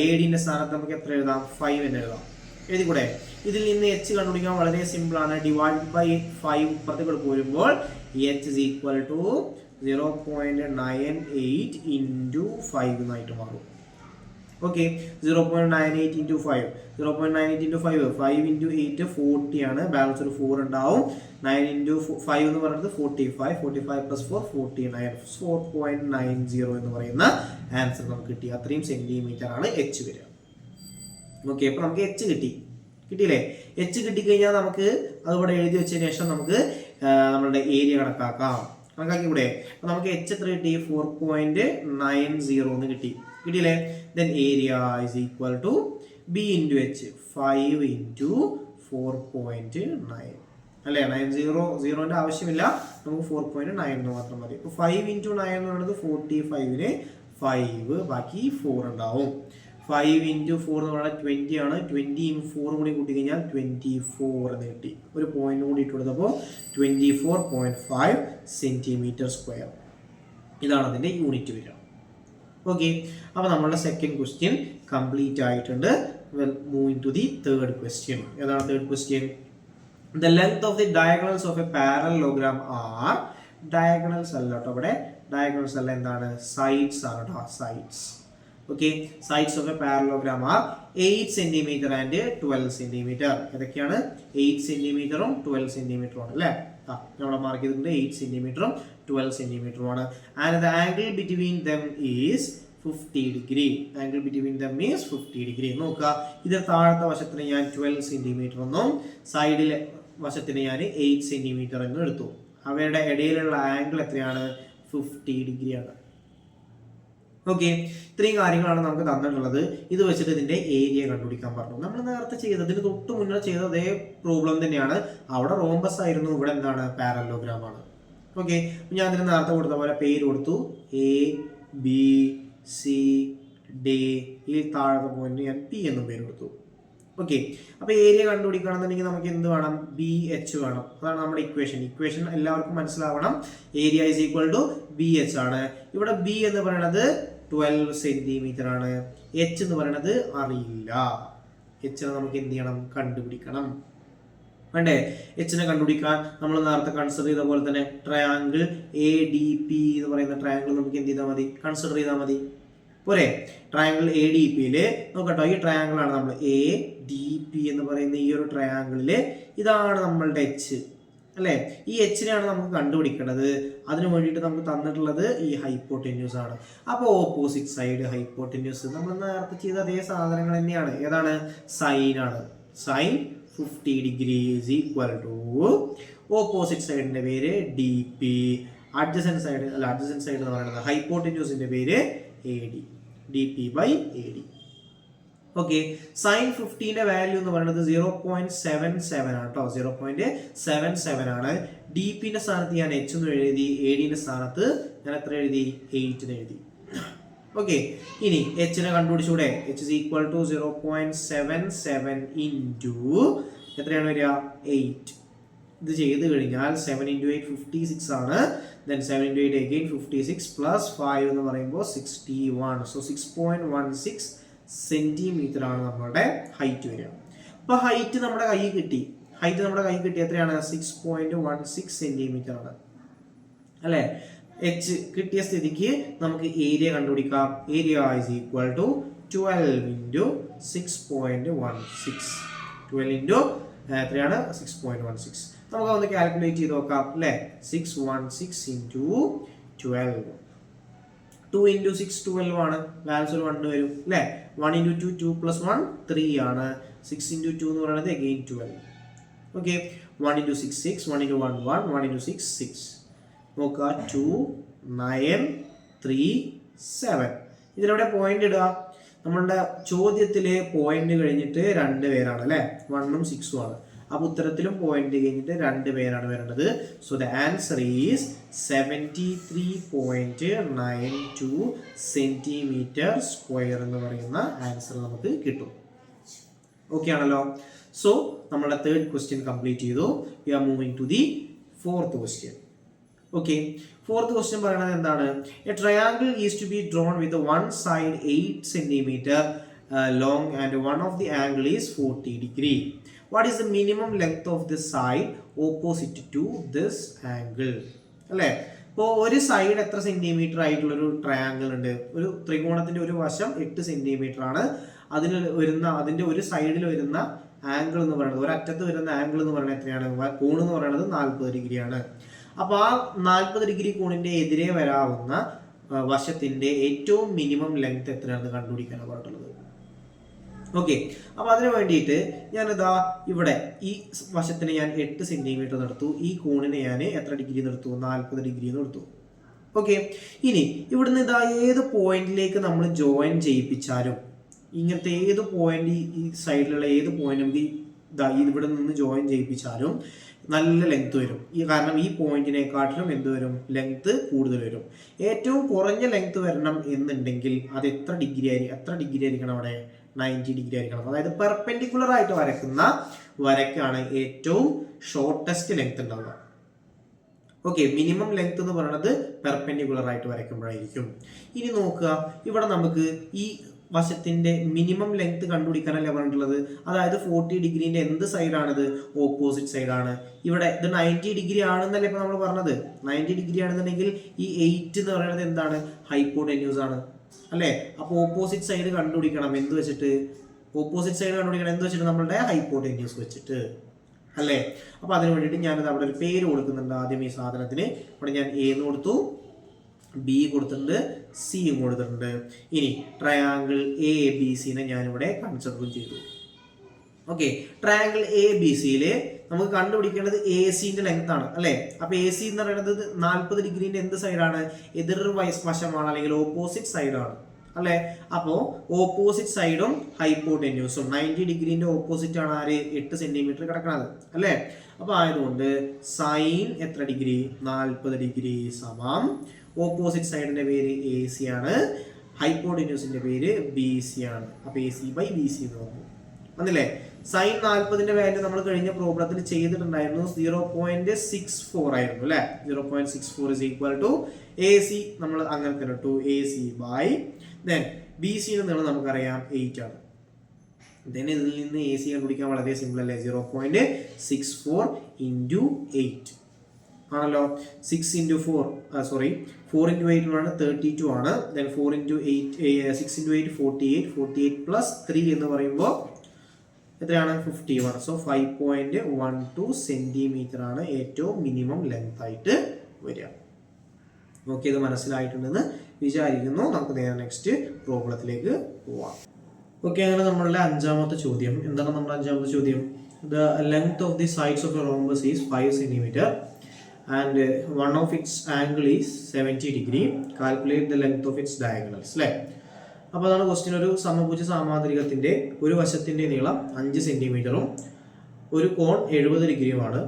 S1: എ ഡിന്റെ സ്ഥാനത്ത് നമുക്ക് എത്ര എഴുതാം? 5 എന്ന് എഴുതാം. എഴുതിക്കൂടെ? ഇതിൽ നിന്ന് എച്ച് കണ്ടുപിടിക്കാൻ വളരെ സിമ്പിൾ ആണ്. ഡിവൈഡ് ബൈ 5 ഇപ്പുറത്തേക്ക് പോരുമ്പോൾ H is equal to 0.98 into 5 എന്നായിട്ട് മാറും. ഓക്കെ, 0.98 into 5, 0.98 into 5, 5 into 8 40 ആണ്. ബാലൻസ് ഒരു 4 ഉണ്ടാവും. 9 into 5 എന്ന് പറയുന്നത് 45, 45 plus 4 49, 4.90 എന്ന് പറയുന്ന ആൻസർ നമുക്ക് കിട്ടി. അത്രയും സെന്റിമീറ്റർ ആണ് എച്ച് വരിക. ഓക്കെ, അപ്പൊ നമുക്ക് എച്ച് കിട്ടിയില്ലേ? എച്ച് കിട്ടിക്കഴിഞ്ഞാൽ നമുക്ക് അതുകൂടെ എഴുതി വെച്ചതിന് ശേഷം നമുക്ക് നമ്മളുടെ ഏരിയ കണക്കാക്കാം. കണക്കാക്കി ഇവിടെ അപ്പൊ നമുക്ക് എച്ച് എത്ര കിട്ടി? 4.90 എന്ന് കിട്ടിയില്ലേ? Then area is equal to B into H, 5 into 4.9 അല്ലേ? 90 ആവശ്യമില്ല, നമുക്ക് 4.9 എന്ന് മാത്രം മതി. അപ്പോൾ 5 into 9 എന്ന് പറയുന്നത് 45ന് 5, ബാക്കി 4 ഉണ്ടാവും. 5 into 4 എന്ന് പറഞ്ഞാൽ 20 ആണ്. 20 4 കൂടി കൂട്ടി കഴിഞ്ഞാൽ 24 എന്ന് കിട്ടി. ഒരു പോയിന്റ് കൂടി ഇട്ട് കൊടുത്തപ്പോൾ 24.5 സെന്റിമീറ്റർ സ്ക്വയർ. ഇതാണ് അതിന്റെ യൂണിറ്റ് വരിക. ഓക്കെ, അപ്പോൾ നമ്മളുടെ സെക്കൻഡ് ക്വസ്റ്റ്യൻ കംപ്ലീറ്റ് ആയിട്ടുണ്ട്. Moving to the third question. ഏതാണ് third question? The length of the diagonals of a parallelogram are, diagonals അല്ല കേട്ടോ, ഇവിടെ diagonals അല്ല, എന്താണ്? sides ആണ് കേട്ടോ, sides. Okay, sides of a parallelogram are 8 cm and 12 cm. ഏതൊക്കെയാണ്? 8 cm ഉം 12 cm ആണ് അല്ലേ? നമ്മുടെ മാർക്ക് ചെയ്തിട്ടുണ്ട് 8 cm ഉം 12 cm ആണ്. And the angle between them is 50 degree. Angle between them is 50 degree. നോക്കുക, ഇത് താഴത്തെ വശത്തിന് ഞാൻ 12 cm എന്നും സൈഡിലെ വശത്തിന് ഞാൻ 8 cm എന്നും എടുത്തു. അവയുടെ ഇടയിലുള്ള ആംഗിൾ എത്രയാണ്? 50 ഡിഗ്രി ആണ്. ഓക്കെ, ഇത്രയും കാര്യങ്ങളാണ് നമുക്ക് തന്നിട്ടുള്ളത്. ഇത് വെച്ചിട്ട് ഇതിന്റെ ഏരിയ കണ്ടുപിടിക്കാൻ പറഞ്ഞു. നമ്മൾ നേരത്തെ ചെയ്തതിന് തൊട്ട് മുന്നേ ചെയ്ത അതേ പ്രോബ്ലം തന്നെയാണ്. അവിടെ റോംബസ് ആയിരുന്നു, ഇവിടെ എന്താണ്? പാരലോഗ്രാം ആണ്. ഓക്കെ, ഞാൻ അതിന് നേരത്തെ കൊടുത്ത പോലെ പേര് കൊടുത്തു, എ ബി സി ഡി. ഈ താഴത്തെ പോയിന്റ് ഞാൻ പി എന്നും പേര് കൊടുത്തു. ഓക്കെ, അപ്പൊ ഏരിയ കണ്ടുപിടിക്കണമെന്നുണ്ടെങ്കിൽ നമുക്ക് എന്ത് വേണം? ബി എച്ച് വേണം. അതാണ് നമ്മുടെ ഇക്വേഷൻ എല്ലാവർക്കും മനസ്സിലാവണം. Area is equal to B H ആണ്. ഇവിടെ ബി എന്ന് പറയുന്നത് 12 സെന്റിമീറ്റർ ആണ്. എച്ച് എന്ന് പറയുന്നത് അറിയില്ല. എച്ചിനെ നമുക്ക് എന്ത് ചെയ്യണം? കണ്ടുപിടിക്കണം. വേണ്ടേ? എച്ചിനെ കണ്ടുപിടിക്കാൻ നമ്മൾ നേരത്തെ കൺസിഡർ ചെയ്ത പോലെ തന്നെ ട്രയാങ്കിൾ എ ഡി പി എന്ന് പറയുന്ന ട്രയാങ്കിൾ നമുക്ക് എന്ത് ചെയ്താൽ മതി? കൺസിഡർ ചെയ്താൽ മതി. പോരെ? ട്രയാങ്കിൾ എ ഡി പിയില് നോക്കട്ടോ, ഈ ട്രയാങ്കിൾ ആണ് നമ്മൾ എ ഡി പി എന്ന് പറയുന്ന ഈ ഒരു ട്രയാങ്കിളില് ഇതാണ് നമ്മളുടെ എച്ച് അല്ലെ? ഈ എച്ചിനെയാണ് നമുക്ക് കണ്ടുപിടിക്കേണ്ടത്. അതിന് വേണ്ടിയിട്ട് നമുക്ക് തന്നിട്ടുള്ളത് ഈ ഹൈപ്പോട്ടന്യൂസ് ആണ്. അപ്പോൾ ഓപ്പോസിറ്റ് സൈഡ് ഹൈപ്പോട്ടന്യൂസ് നമ്മൾ നേരത്തെ ചെയ്ത അതേ സാധനങ്ങൾ തന്നെയാണ്. ഏതാണ്? സൈൻ ആണ്. Sine 50 degree is equal to opposite സൈഡിന്റെ പേര് ഡി പി, അഡ്ജസന്റ് സൈഡ് എന്ന് പറയുന്നത് ഹൈപ്പോട്ടന്യൂസിന്റെ പേര് A D, D P by A D. Okay, sine 50ന്റെ വാല്യൂ എന്ന് പറയുന്നത് 0.77 ആണ് കേട്ടോ. 0.77 ആണ്. ഡി പിന്റെ സ്ഥാനത്ത് ഞാൻ എച്ച് എന്ന് എഴുതി, എ ഡിന്റെ സ്ഥാനത്ത് ഞാൻ എത്ര എഴുതി? 8 എന്ന് എഴുതി. ഓക്കെ, ഇനി എച്ചിനെ കണ്ടുപിടിച്ചൂടെ? H is equal to 0.77 into എത്രയാണ് വരിക? 8. ഇത് ചെയ്ത് കഴിഞ്ഞാൽ 7 into 8 56 ആണ്. Then 7 into 8 again 56 plus 5 എന്ന് പറയുമ്പോൾ 61. So 6.16 സെന്റിമീറ്റർ ആണ് നമ്മുടെ ഹൈറ്റ് വരിക. അപ്പൊ ഹൈറ്റ് നമ്മുടെ കൈ കിട്ടി. എത്രയാണ്? 6.16 സെന്റിമീറ്റർ ആണ് അല്ലെ? എച്ച് കിട്ടിയ സ്ഥിതിക്ക് നമുക്ക് ഏരിയ കണ്ടുപിടിക്കാം. Area is equal to 12 into 6.16. 12 into എത്രയാണ്? 6.16. നമുക്ക് ഒന്ന് കാൽക്കുലേറ്റ് ചെയ്ത് നോക്കാം അല്ലെ? 616 into 12. 2 into 6 12 ആണ്. ബാലൻസ് ഒരു 1 വരും അല്ലെ? 1 into 2 2 plus 1 3 ആണ്. 6 into 2 എന്ന് പറയുന്നത് again 12. Okay, 1 into 6 6, 1 into 1 1, 1 into 6 6. നോക്കുക, 2 9 3 7. ഇതിലെവിടെ പോയിന്റ് ഇടുക? നമ്മളുടെ ചോദ്യത്തിലെ പോയിന്റ് കഴിഞ്ഞിട്ട് 2 പേരാണ് അല്ലെ? 1ഉം 6ഉം ആണ്. അപ്പോൾ ഉത്തരത്തിലും പോയിന്റ് കഴിഞ്ഞിട്ട് 2 പേരാണ് വരേണ്ടത്. So the answer is 73.92 centimetre square എന്ന് പറയുന്ന ആൻസർ നമുക്ക് കിട്ടും. ഓക്കെ ആണല്ലോ. സോ നമ്മുടെ തേർഡ് ക്വസ്റ്റ്യൻ കംപ്ലീറ്റ് ചെയ്തു. We are moving to the fourth question. Okay, fourth question പറയുന്നത് എന്താണ്? A triangle is to be drawn with one side 8 centimetre long and one of the angle is 40 degree. What is the minimum length of the side opposite to this angle? അല്ലേ, ഇപ്പോൾ ഒരു സൈഡ് എത്ര സെന്റിമീറ്റർ ആയിട്ടുള്ളൊരു ട്രയാങ്കിൾ ഉണ്ട്? ഒരു ത്രികോണത്തിന്റെ ഒരു വശം 8 സെന്റിമീറ്റർ ആണ്. അതിന്റെ ഒരു സൈഡിൽ വരുന്ന ആംഗിൾ എന്ന് പറയുന്നത്, ഒരറ്റത്ത് വരുന്ന ആംഗിൾ എന്ന് പറയുന്നത് എത്രയാണ്? കോൺ എന്ന് പറയുന്നത് 40 ഡിഗ്രിയാണ്. അപ്പോൾ ആ 40 ഡിഗ്രി കോണിന്റെ എതിരെ വരാവുന്ന വശത്തിന്റെ ഏറ്റവും മിനിമം ലെങ്ത് എത്രയാണെന്ന് കണ്ടുപിടിക്കാനാണ് പറഞ്ഞിട്ടുള്ളത്. ഓക്കെ, അപ്പോൾ അതിന് വേണ്ടിയിട്ട് ഞാനിതാ ഇവിടെ ഈ വശത്തിന് ഞാൻ 8 സെന്റിമീറ്റർ എടുത്തു. ഈ കോണിനെ ഞാൻ എത്ര ഡിഗ്രി എടുത്തു? 40 ഡിഗ്രി എടുത്തു. ഓക്കെ, ഇനി ഇവിടുന്ന് ഇതാ ഏത് പോയിന്റിലേക്ക് നമ്മൾ ജോയിൻ ചെയ്യിപ്പിച്ചാലും, ഇങ്ങനത്തെ ഏത് പോയിന്റ്, ഈ സൈഡിലുള്ള ഏത് പോയിന്റ് നമുക്ക് ഇതാ ഇവിടെ നിന്ന് ജോയിൻ ചെയ്യിപ്പിച്ചാലും നല്ല ലെങ്ത് വരും. കാരണം ഈ പോയിന്റിനെക്കാട്ടിലും എന്ത് വരും? ലെങ്ത് കൂടുതൽ വരും. ഏറ്റവും കുറഞ്ഞ ലെങ്ത് വരണം എന്നുണ്ടെങ്കിൽ അത് എത്ര ഡിഗ്രി ആയിരിക്കണം? അവിടെ 90 ഡിഗ്രി ആയിരിക്കണം. അതായത് പെർപെൻഡിക്കുലർ ആയിട്ട് വരയ്ക്കുന്ന വരയ്ക്കാണ് ഏറ്റവും ഷോർട്ടസ്റ്റ് ലെങ്ത് ഉണ്ടാവുക. ഓക്കെ, മിനിമം ലെങ്ത് എന്ന് പറയുന്നത് പെർപെൻഡിക്കുലർ ആയിട്ട് വരയ്ക്കുമ്പോഴായിരിക്കും. ഇനി നോക്കുക, ഇവിടെ നമുക്ക് ഈ വശത്തിന്റെ മിനിമം ലെങ്ത് കണ്ടുപിടിക്കാനല്ലേ പറഞ്ഞിട്ടുള്ളത്. അതായത് 40 ഡിഗ്രീന്റെ എന്ത് സൈഡാണിത്? ഓപ്പോസിറ്റ് സൈഡാണ്. ഇവിടെ ഇത് 90 ഡിഗ്രി ആണെന്നല്ലേ ഇപ്പൊ നമ്മൾ പറഞ്ഞത്. 90 ഡിഗ്രി ആണെന്നുണ്ടെങ്കിൽ ഈ 8 എന്ന് പറയുന്നത് എന്താണ്? ഹൈപ്പോടെന്യൂസ് ആണ് അല്ലേ. അപ്പോൾ ഓപ്പോസിറ്റ് സൈഡ് കണ്ടുപിടിക്കണം എന്ത് വെച്ചിട്ട്? നമ്മളുടെ ഹൈപ്പോടെന്യൂസ് വെച്ചിട്ട് അല്ലേ. അപ്പോൾ അതിന് വേണ്ടിയിട്ട് ഞാനിത് അവിടെ ഒരു പേര് കൊടുക്കുന്നുണ്ട്. ആദ്യം ഈ സാധനത്തിന് ഇവിടെ ഞാൻ എ എന്ന് കൊടുത്തു, ബി കൊടുത്തിട്ടുണ്ട്, സിയും കൊടുത്തിട്ടുണ്ട്. ഇനി ട്രയാങ്കിൾ എ ബി സിനെ ഞാനിവിടെ കൺസിഡർ ചെയ്തു. ഓക്കെ, ട്രയാങ്കിൾ എ ബി സിയില് നമുക്ക് കണ്ടുപിടിക്കേണ്ടത് എ സിന്റെ ലെങ്ത് ആണ് അല്ലെ. അപ്പൊ എ സി എന്ന് പറയുന്നത് 40 ഡിഗ്രീന്റെ എന്ത് സൈഡാണ്? എതിർ വശമാണ്, അല്ലെങ്കിൽ ഓപ്പോസിറ്റ് സൈഡാണ് അല്ലെ. അപ്പോ ഓപ്പോസിറ്റ് സൈഡും ഹൈപ്പോടെന്യൂസും 90 ഡിഗ്രീന്റെ ഓപ്പോസിറ്റ് ആണ് ആര്? 8 സെന്റിമീറ്റർ കിടക്കുന്നത് അല്ലെ. അപ്പൊ ആയതുകൊണ്ട് സൈൻ എത്ര ഡിഗ്രി? 40 ഡിഗ്രി സമം ഓപ്പോസിറ്റ് സൈഡിന്റെ പേര് എ സി ആണ്, ഹൈപ്പോടെന്യൂസിന്റെ പേര് ബി സി ആണ്. അപ്പൊ A C by B C എന്ന് പറഞ്ഞു വന്നില്ലേ. സൈൻ 40ന്റെ വാല്യൂ നമ്മൾ കഴിഞ്ഞ പ്രോബ്ലത്തിൽ ചെയ്തിട്ടുണ്ടായിരുന്നു. 0.64 ആയിരുന്നു അല്ലെ. 0.64 is equal to A C. നമ്മൾ അങ്ങനെ തന്നെ ഇട്ടു, A C by then B സിയുടെ നീളം നമുക്കറിയാം 8 ആണ്. then ഇതിൽ നിന്ന് എ സി കണ്ടുപിടിക്കാൻ വളരെ സിമ്പിൾ അല്ലേ. 0.64 into 8 ആണല്ലോ. 6 into 4 4 into 8 ആണ് 32 ആണ്. then 4 into 8 6 into 8 48 plus 3 എന്ന് പറയുമ്പോൾ എത്രയാണ്? 51. സോ 5.12 സെന്റിമീറ്റർ ആണ് ഏറ്റവും മിനിമം ലെങ്ത് ആയിട്ട് വരിക. ഓക്കെ, ഇത് മനസ്സിലായിട്ടുണ്ടെന്ന് വിചാരിക്കുന്നു. നമുക്ക് നേരെ നെക്സ്റ്റ് പ്രോബ്ലത്തിലേക്ക് പോവാം. ഓക്കെ, അങ്ങനെ നമ്മളുടെ അഞ്ചാമത്തെ ചോദ്യം എന്താണ്? നമ്മുടെ അഞ്ചാമത്തെ ചോദ്യം, the length of the sides of A rhombus is 5 centimetre and one of its angle is 70 degree. Calculate the length of its diagonals. അല്ലേ, അപ്പോൾ അതാണ് ക്വസ്റ്റ്യൻ. ഒരു സമഭുജ സാമാന്തരികത്തിന്റെ ഒരു വശത്തിന്റെ നീളം 5 സെന്റിമീറ്ററും ഒരു കോൺ 70 ഡിഗ്രിയുമാണ്.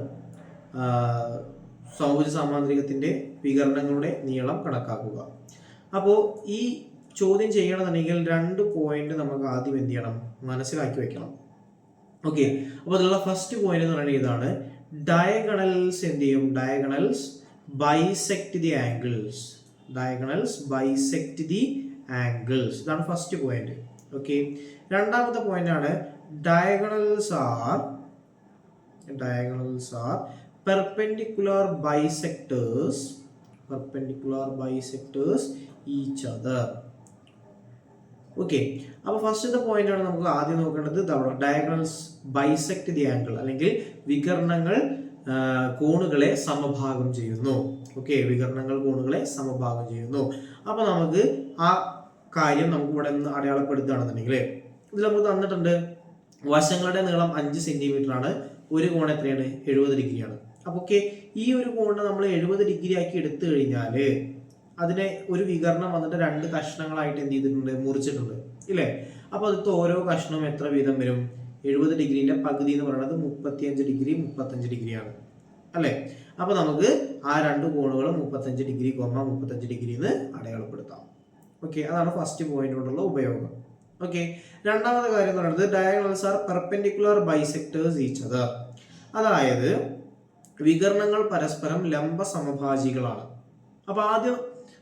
S1: സമഭുജ സാമാന്തരികത്തിന്റെ വികരണങ്ങളുടെ നീളം കണക്കാക്കുക. അപ്പോൾ ഈ ചോദ്യം ചെയ്യണമെന്നുണ്ടെങ്കിൽ 2 പോയിന്റ് നമുക്ക് ആദ്യം എന്ത് ചെയ്യണം? മനസ്സിലാക്കി വെക്കണം. ഓക്കെ, അപ്പോൾ അതിലുള്ള ഫസ്റ്റ് പോയിന്റ് എന്ന് പറയുന്നത് ഇതാണ്. ഡയഗണൽസ് എന്ത് ചെയ്യും? Diagonals bisect the angles. ഇതാണ് ഫസ്റ്റ് പോയിന്റ്. ഓക്കെ, രണ്ടാമത്തെ പോയിന്റ് ആണ് diagonals R perpendicular bisectors each other. Okay, അപ്പോൾ ഫസ്റ്റത്തെ പോയിന്റ് ആണ് നമുക്ക് ആദ്യം നോക്കേണ്ടത്. ഡയഗണൽസ് ബൈസെക്ട് ദി ആംഗിൾ, അല്ലെങ്കിൽ വികരണങ്ങൾ കോണുകളെ സമഭാഗം ചെയ്യുന്നു. ഓക്കെ, വികരണങ്ങൾ കോണുകളെ സമഭാഗം ചെയ്യുന്നു. അപ്പോൾ നമുക്ക് ആ കാര്യം നമുക്ക് ഇവിടെ നിന്ന് അടയാളപ്പെടുത്തുകയാണെന്നുണ്ടെങ്കിൽ ഇതിൽ നമുക്ക് തന്നിട്ടുണ്ട് വശങ്ങളുടെ നീളം 5 സെന്റിമീറ്റർ ആണ്. ഒരു കോൺ എത്രയാണ്? 70 ഡിഗ്രിയാണ്. അപ്പോൾ ഓക്കെ, ഈ ഒരു കോണിനെ നമ്മൾ 70 ഡിഗ്രി ആക്കി എടുത്തു കഴിഞ്ഞാൽ അതിനെ ഒരു വികരണം വന്നിട്ട് 2 കഷ്ണങ്ങളായിട്ട് എന്ത് ചെയ്തിട്ടുണ്ട്? മുറിച്ചിട്ടുണ്ട് ഇല്ലേ. അപ്പോൾ അതിലത്തെ ഓരോ കഷ്ണവും എത്ര വീതം വരും? 70 ഡിഗ്രീൻ്റെ പകുതി എന്ന് പറയുന്നത് 35 ഡിഗ്രി 35 ഡിഗ്രിയാണ് അല്ലേ. അപ്പോൾ നമുക്ക് ആ രണ്ട് കോണുകളും 35 ഡിഗ്രി 35 ഡിഗ്രി എന്ന് അടയാളപ്പെടുത്താം. ഓക്കെ, അതാണ് ഫസ്റ്റ് പോയിന്റ് കൊണ്ടുള്ള ഉപയോഗം. ഓക്കെ, രണ്ടാമത്തെ കാര്യം എന്ന് പറയുന്നത് diagonals are perpendicular bisectors each other. അതായത് വികർണങ്ങൾ പരസ്പരം ലംബ സമഭാജികളാണ്. അപ്പോൾ ആദ്യം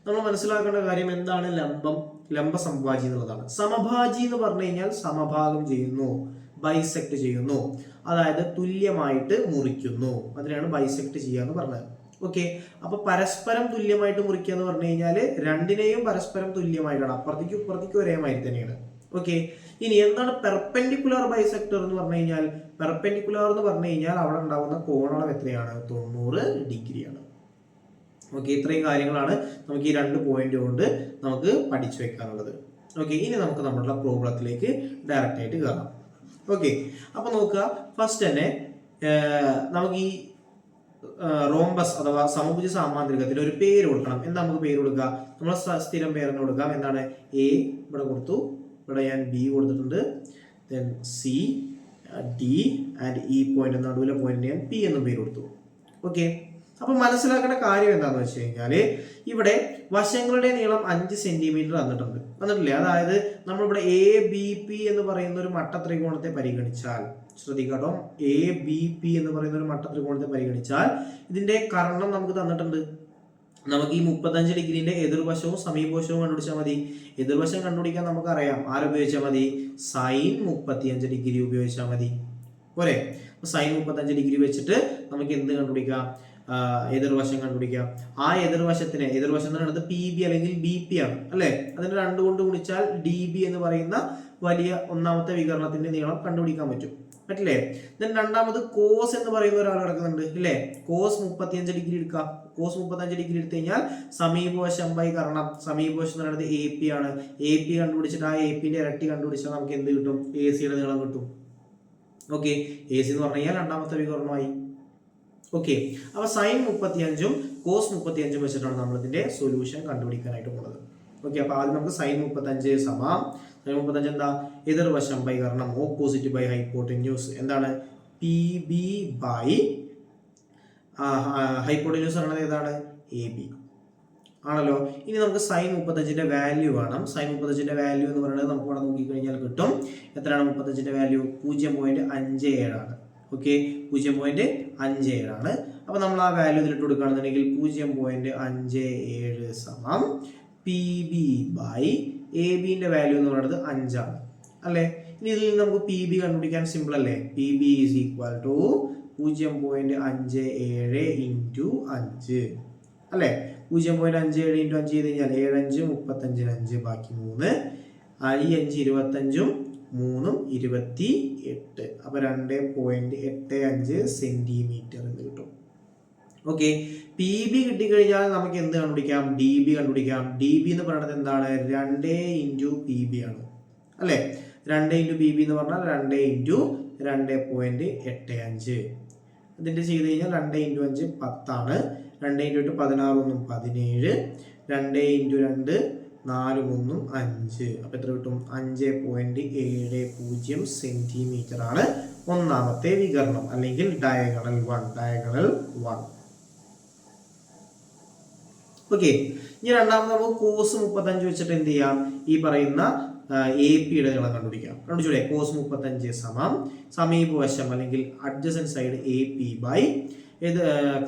S1: നമ്മൾ മനസ്സിലാക്കേണ്ട കാര്യം എന്താണ് ലംബ സമഭാജി എന്നുള്ളതാണ്. സമഭാജി എന്ന് പറഞ്ഞു കഴിഞ്ഞാൽ സമഭാഗം ചെയ്യുന്നു, ബൈസെക്ട് ചെയ്യുന്നു, അതായത് തുല്യമായിട്ട് മുറിക്കുന്നു, അതിനാണ് ബൈസെക്ട് ചെയ്യുക എന്ന് പറഞ്ഞത്. ഓക്കെ, അപ്പൊ പരസ്പരം തുല്യമായിട്ട് മുറിക്കുക എന്ന് പറഞ്ഞു കഴിഞ്ഞാൽ രണ്ടിനെയും പരസ്പരം തുല്യമായിട്ടാണ്, അപ്പുറത്തേക്കും ഇപ്പുറത്തേക്കും ഒരേ മാതിരി തന്നെയാണ്. ഓക്കെ, ഇനി എന്താണ് പെർപെൻഡിക്കുലർ ബൈസെക്ടർ എന്ന് പറഞ്ഞു കഴിഞ്ഞാൽ? പെർപെൻഡിക്കുലർ എന്ന് പറഞ്ഞു കഴിഞ്ഞാൽ അവിടെ ഉണ്ടാകുന്ന കോണളവ് എത്രയാണ്? 90 ഡിഗ്രിയാണ്. ഓക്കെ, ഇത്രയും കാര്യങ്ങളാണ് നമുക്ക് ഈ രണ്ട് പോയിന്റ് കൊണ്ട് നമുക്ക് പഠിച്ചു വെക്കാനുള്ളത്. ഓക്കെ, ഇനി നമുക്ക് നമ്മുടെ പ്രോബ്ലത്തിലേക്ക് ഡയറക്റ്റ് ആയിട്ട് കയറാം. ഓക്കെ, അപ്പൊ നോക്കുക, ഫസ്റ്റ് തന്നെ നമുക്ക് ഈ റോംബസ് അഥവാ സമഭുജ സാമാന്ത്രികത്തിൽ ഒരു പേര് കൊടുക്കണം. എന്താ നമുക്ക് പേര് കൊടുക്കുക? നമ്മൾ സ്ഥിരം പേരെന്ന് കൊടുക്കാം. എന്താണ്? എ ഇവിടെ കൊടുത്തു, ഇവിടെ ഞാൻ ബി കൊടുത്തിട്ടുണ്ട്, then C, D and E point നടുവിലെ പോയിന്റ് ഞാൻ പി എന്നും പേര് കൊടുത്തു. ഓക്കെ, അപ്പൊ മനസ്സിലാക്കേണ്ട കാര്യം എന്താണെന്ന് വെച്ച് കഴിഞ്ഞാല് ഇവിടെ വശങ്ങളുടെ നീളം 5 സെന്റിമീറ്റർ വന്നിട്ടില്ലേ? അതായത് നമ്മളിവിടെ എ ബി പി എന്ന് പറയുന്ന ഒരു മട്ടത്രികോണത്തെ പരിഗണിച്ചാൽ, ശ്രദ്ധിക്കാട്ടോ, എ ബി പി എന്ന് പറയുന്ന ഒരു മട്ടത്രികോണത്തെ പരിഗണിച്ചാൽ ഇതിന്റെ കർണം നമുക്ക് തന്നിട്ടുണ്ട്. നമുക്ക് ഈ 35 ഡിഗ്രീന്റെ എതിർവശവും സമീപവശവും കണ്ടുപിടിച്ചാൽ മതി. എതിർവശം കണ്ടുപിടിക്കാൻ നമുക്കറിയാം, ആരുപയോഗിച്ചാൽ മതി? സൈൻ 35 ഡിഗ്രി ഉപയോഗിച്ചാൽ മതി. പോരെ? സൈൻ 35 ഡിഗ്രി വെച്ചിട്ട് നമുക്ക് എന്ത് കണ്ടുപിടിക്കാം? എതിർവശം കണ്ടുപിടിക്കാം. ആ എതിർവശം എന്ന് പറയുന്നത് പി ബി അല്ലെങ്കിൽ ബി പി ആണ് അല്ലെ. അതിന് 2 കൊണ്ട് ഗുണിച്ചാൽ ഡി ബി എന്ന് പറയുന്ന വലിയ ഒന്നാമത്തെ വികരണത്തിന്റെ നീളം കണ്ടുപിടിക്കാൻ പറ്റില്ലേ? ദെൻ രണ്ടാമത് കോസ് എന്ന് പറയുന്ന ഒരാൾ കിടക്കുന്നുണ്ട് ഇല്ലേ? കോസ് 35 ഡിഗ്രി എടുക്കാം. കോസ് 35 ഡിഗ്രി എടുത്തു കഴിഞ്ഞാൽ സമീപവശം ബൈ കർണം, സമീപവശം എന്ന് പറയുന്നത് എ പി ആണ്. എ പി കണ്ടുപിടിച്ചിട്ട് ആ എ പിന്റെ ഇരട്ടി കണ്ടുപിടിച്ചാൽ നമുക്ക് എന്ത് കിട്ടും? എ സിയുടെ നീളം കിട്ടും. ഓക്കെ, എ സി എന്ന് പറഞ്ഞു കഴിഞ്ഞാൽ രണ്ടാമത്തെ വികരണമായി. ഓക്കെ, അപ്പൊ സൈൻ 35ഉം കോസ് 35ഉം വെച്ചിട്ടാണ് നമ്മൾ ഇതിന്റെ സൊല്യൂഷൻ കണ്ടുപിടിക്കാനായിട്ട് പോകുന്നത്. ഓക്കെ, അപ്പൊ ആദ്യം നമുക്ക് സൈൻ 35 സമം, സൈൻ 35 എന്താ? എതിർവശം ബൈ കർണം, ഓപ്പോസിറ്റ് ബൈ ഹൈപ്പോട്ടന്യൂസ്. എന്താണ്? പി ബി ബൈ ഹൈപ്പോട്ടന്യൂസ് പറയുന്നത് ഏതാണ്? എ ബി ആണല്ലോ. ഇനി നമുക്ക് സൈൻ 35ന്റെ വാല്യൂ വേണം. സൈൻ 35ന്റെ വാല്യൂ എന്ന് പറയുന്നത് നമുക്ക് ഇവിടെ നോക്കിക്കഴിഞ്ഞാൽ കിട്ടും. എത്രയാണ് 35ന്റെ വാല്യൂ? 0.57 ആണ്. ഓക്കെ, 0.57 ആണ്. അപ്പൊ നമ്മൾ ആ വാല്യൂ ഇതിലിട്ട് കൊടുക്കുകയാണെന്നുണ്ടെങ്കിൽ 0.57 സമം പി ബി ബൈ എ ബിന്റെ വാല്യൂ എന്ന് പറയുന്നത് 5 ആണ് അല്ലെ. ഇനി ഇതിൽ നിന്ന് നമുക്ക് പി ബി കണ്ടുപിടിക്കാൻ സിമ്പിൾ അല്ലേ? P B is equal to 0.57 into 5 അല്ലെ. 0.57 ഇൻറ്റു 5 ചെയ്ത് കഴിഞ്ഞാൽ 7 5 35 ബാക്കി 3 5 25 3 28. അപ്പൊ 2.85 സെന്റിമീറ്റർ എന്ന് കിട്ടും. ഓക്കെ, പി ബി കിട്ടിക്കഴിഞ്ഞാൽ നമുക്ക് എന്ത് കണ്ടുപിടിക്കാം? ഡി ബി കണ്ടുപിടിക്കാം. ഡി ബി എന്ന് പറയുന്നത് എന്താണ്? 2 ഇൻറ്റു പി ബി ആണ് അല്ലെ. 2 ഇൻറ്റു പി ബി എന്ന് പറഞ്ഞാൽ 2 ഇൻറ്റു 2.85. ഇതിന്റെ ചെയ്ത് കഴിഞ്ഞാൽ 2 ഇൻറ്റു 5 10 ആണ്. 2 ഇൻറ്റു 8 16 1 17. 2 ഇൻറ്റു 2 4 1 5. അപ്പൊ എത്ര കിട്ടും? 5.70 സെന്റിമീറ്റർ ആണ് ഒന്നാമത്തെ വികരണം അല്ലെങ്കിൽ ഡയഗണൽ 1. ഓക്കെ, ഇനി രണ്ടാമത് നമുക്ക് കോസ് 35 വെച്ചിട്ട് എന്ത് ചെയ്യാം? ഈ പറയുന്ന എ പിയുടെ നീളം കണ്ടുപിടിച്ചൂടെ? കോസ് 35 സമം സമീപവശം അല്ലെങ്കിൽ adjacent side A P by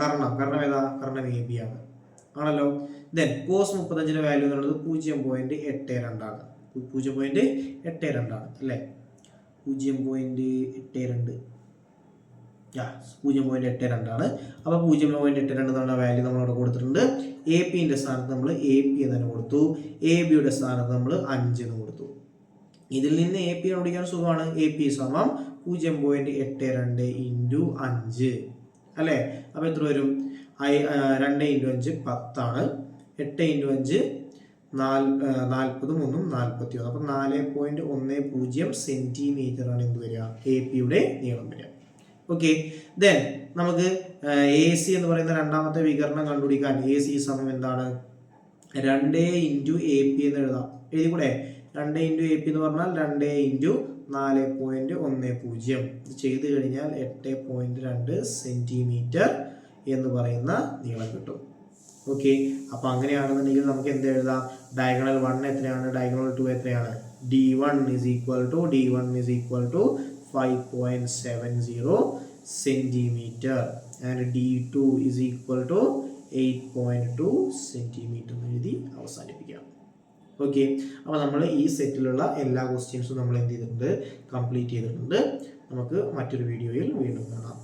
S1: കർണം ഏതാ? കർണം എ ബി ആണല്ലോ. ദെൻ കോസ് 35ന്റെ വാല്യൂ എന്ന് പറയുന്നത് 0.82 ആണ്. 0.82 ആണ് അല്ലേ? 0.82 ആണ്. അപ്പൊ 0.82 എന്നുള്ള വാല്യൂ നമ്മളവിടെ കൊടുത്തിട്ടുണ്ട്. എ പിന്റെ സ്ഥാനത്ത് നമ്മൾ എ പി എന്ന് തന്നെ കൊടുത്തു. എ ബിയുടെ സ്ഥാനത്ത് നമ്മൾ 5 എന്ന് കൊടുത്തു. ഇതിൽ നിന്ന് എ പി കണ്ടുപിടിക്കാൻ സുഖമാണ്. എ പി സമം 0.82 ഇൻറ്റു 5 അല്ലെ. അപ്പൊ എത്ര വരും? 2 ഇൻറ്റു 5 10 ആണ്. 8 ഇൻറ്റു 5 40 3 41. അപ്പൊ 4.10 സെന്റിമീറ്റർ ആണ് എന്ത് വരിക? എ പിയുടെ നീളം വരിക. ഓക്കെ, ദെൻ നമുക്ക് എ സി എന്ന് പറയുന്ന രണ്ടാമത്തെ വികരണം കണ്ടുപിടിക്കാൻ എ സി സമം എന്താണ്? 2 ഇൻറ്റു എ പി എന്ന് എഴുതാം. എഴുതിക്കൂടെ? 2 ഇൻറ്റു എ പി എന്ന് പറഞ്ഞാൽ 2 ഇൻറ്റു 4.10 ഇത് ചെയ്ത് കഴിഞ്ഞാൽ 8.2 സെൻറ്റിമീറ്റർ എന്ന് പറയുന്ന നീളം കിട്ടും. ഓക്കെ, അപ്പോൾ അങ്ങനെയാണെന്നുണ്ടെങ്കിൽ നമുക്ക് എന്ത് എഴുതാം? ഡയഗണൽ 1 എത്രയാണ്, ഡയഗണൽ 2 എത്രയാണ്? D1 is equal to 5.70 centimetre and D2 is equal to 8.2 centimetre എന്ന് എഴുതി അവസാനിപ്പിക്കാം. ഓക്കെ, അപ്പോൾ നമ്മൾ ഈ സെറ്റിലുള്ള എല്ലാ ക്വസ്റ്റ്യൻസും നമ്മൾ എന്ത് ചെയ്തിട്ടുണ്ട്? കംപ്ലീറ്റ് ചെയ്തിട്ടുണ്ട്. നമുക്ക് മറ്റൊരു വീഡിയോയിൽ വീണ്ടും കാണാം.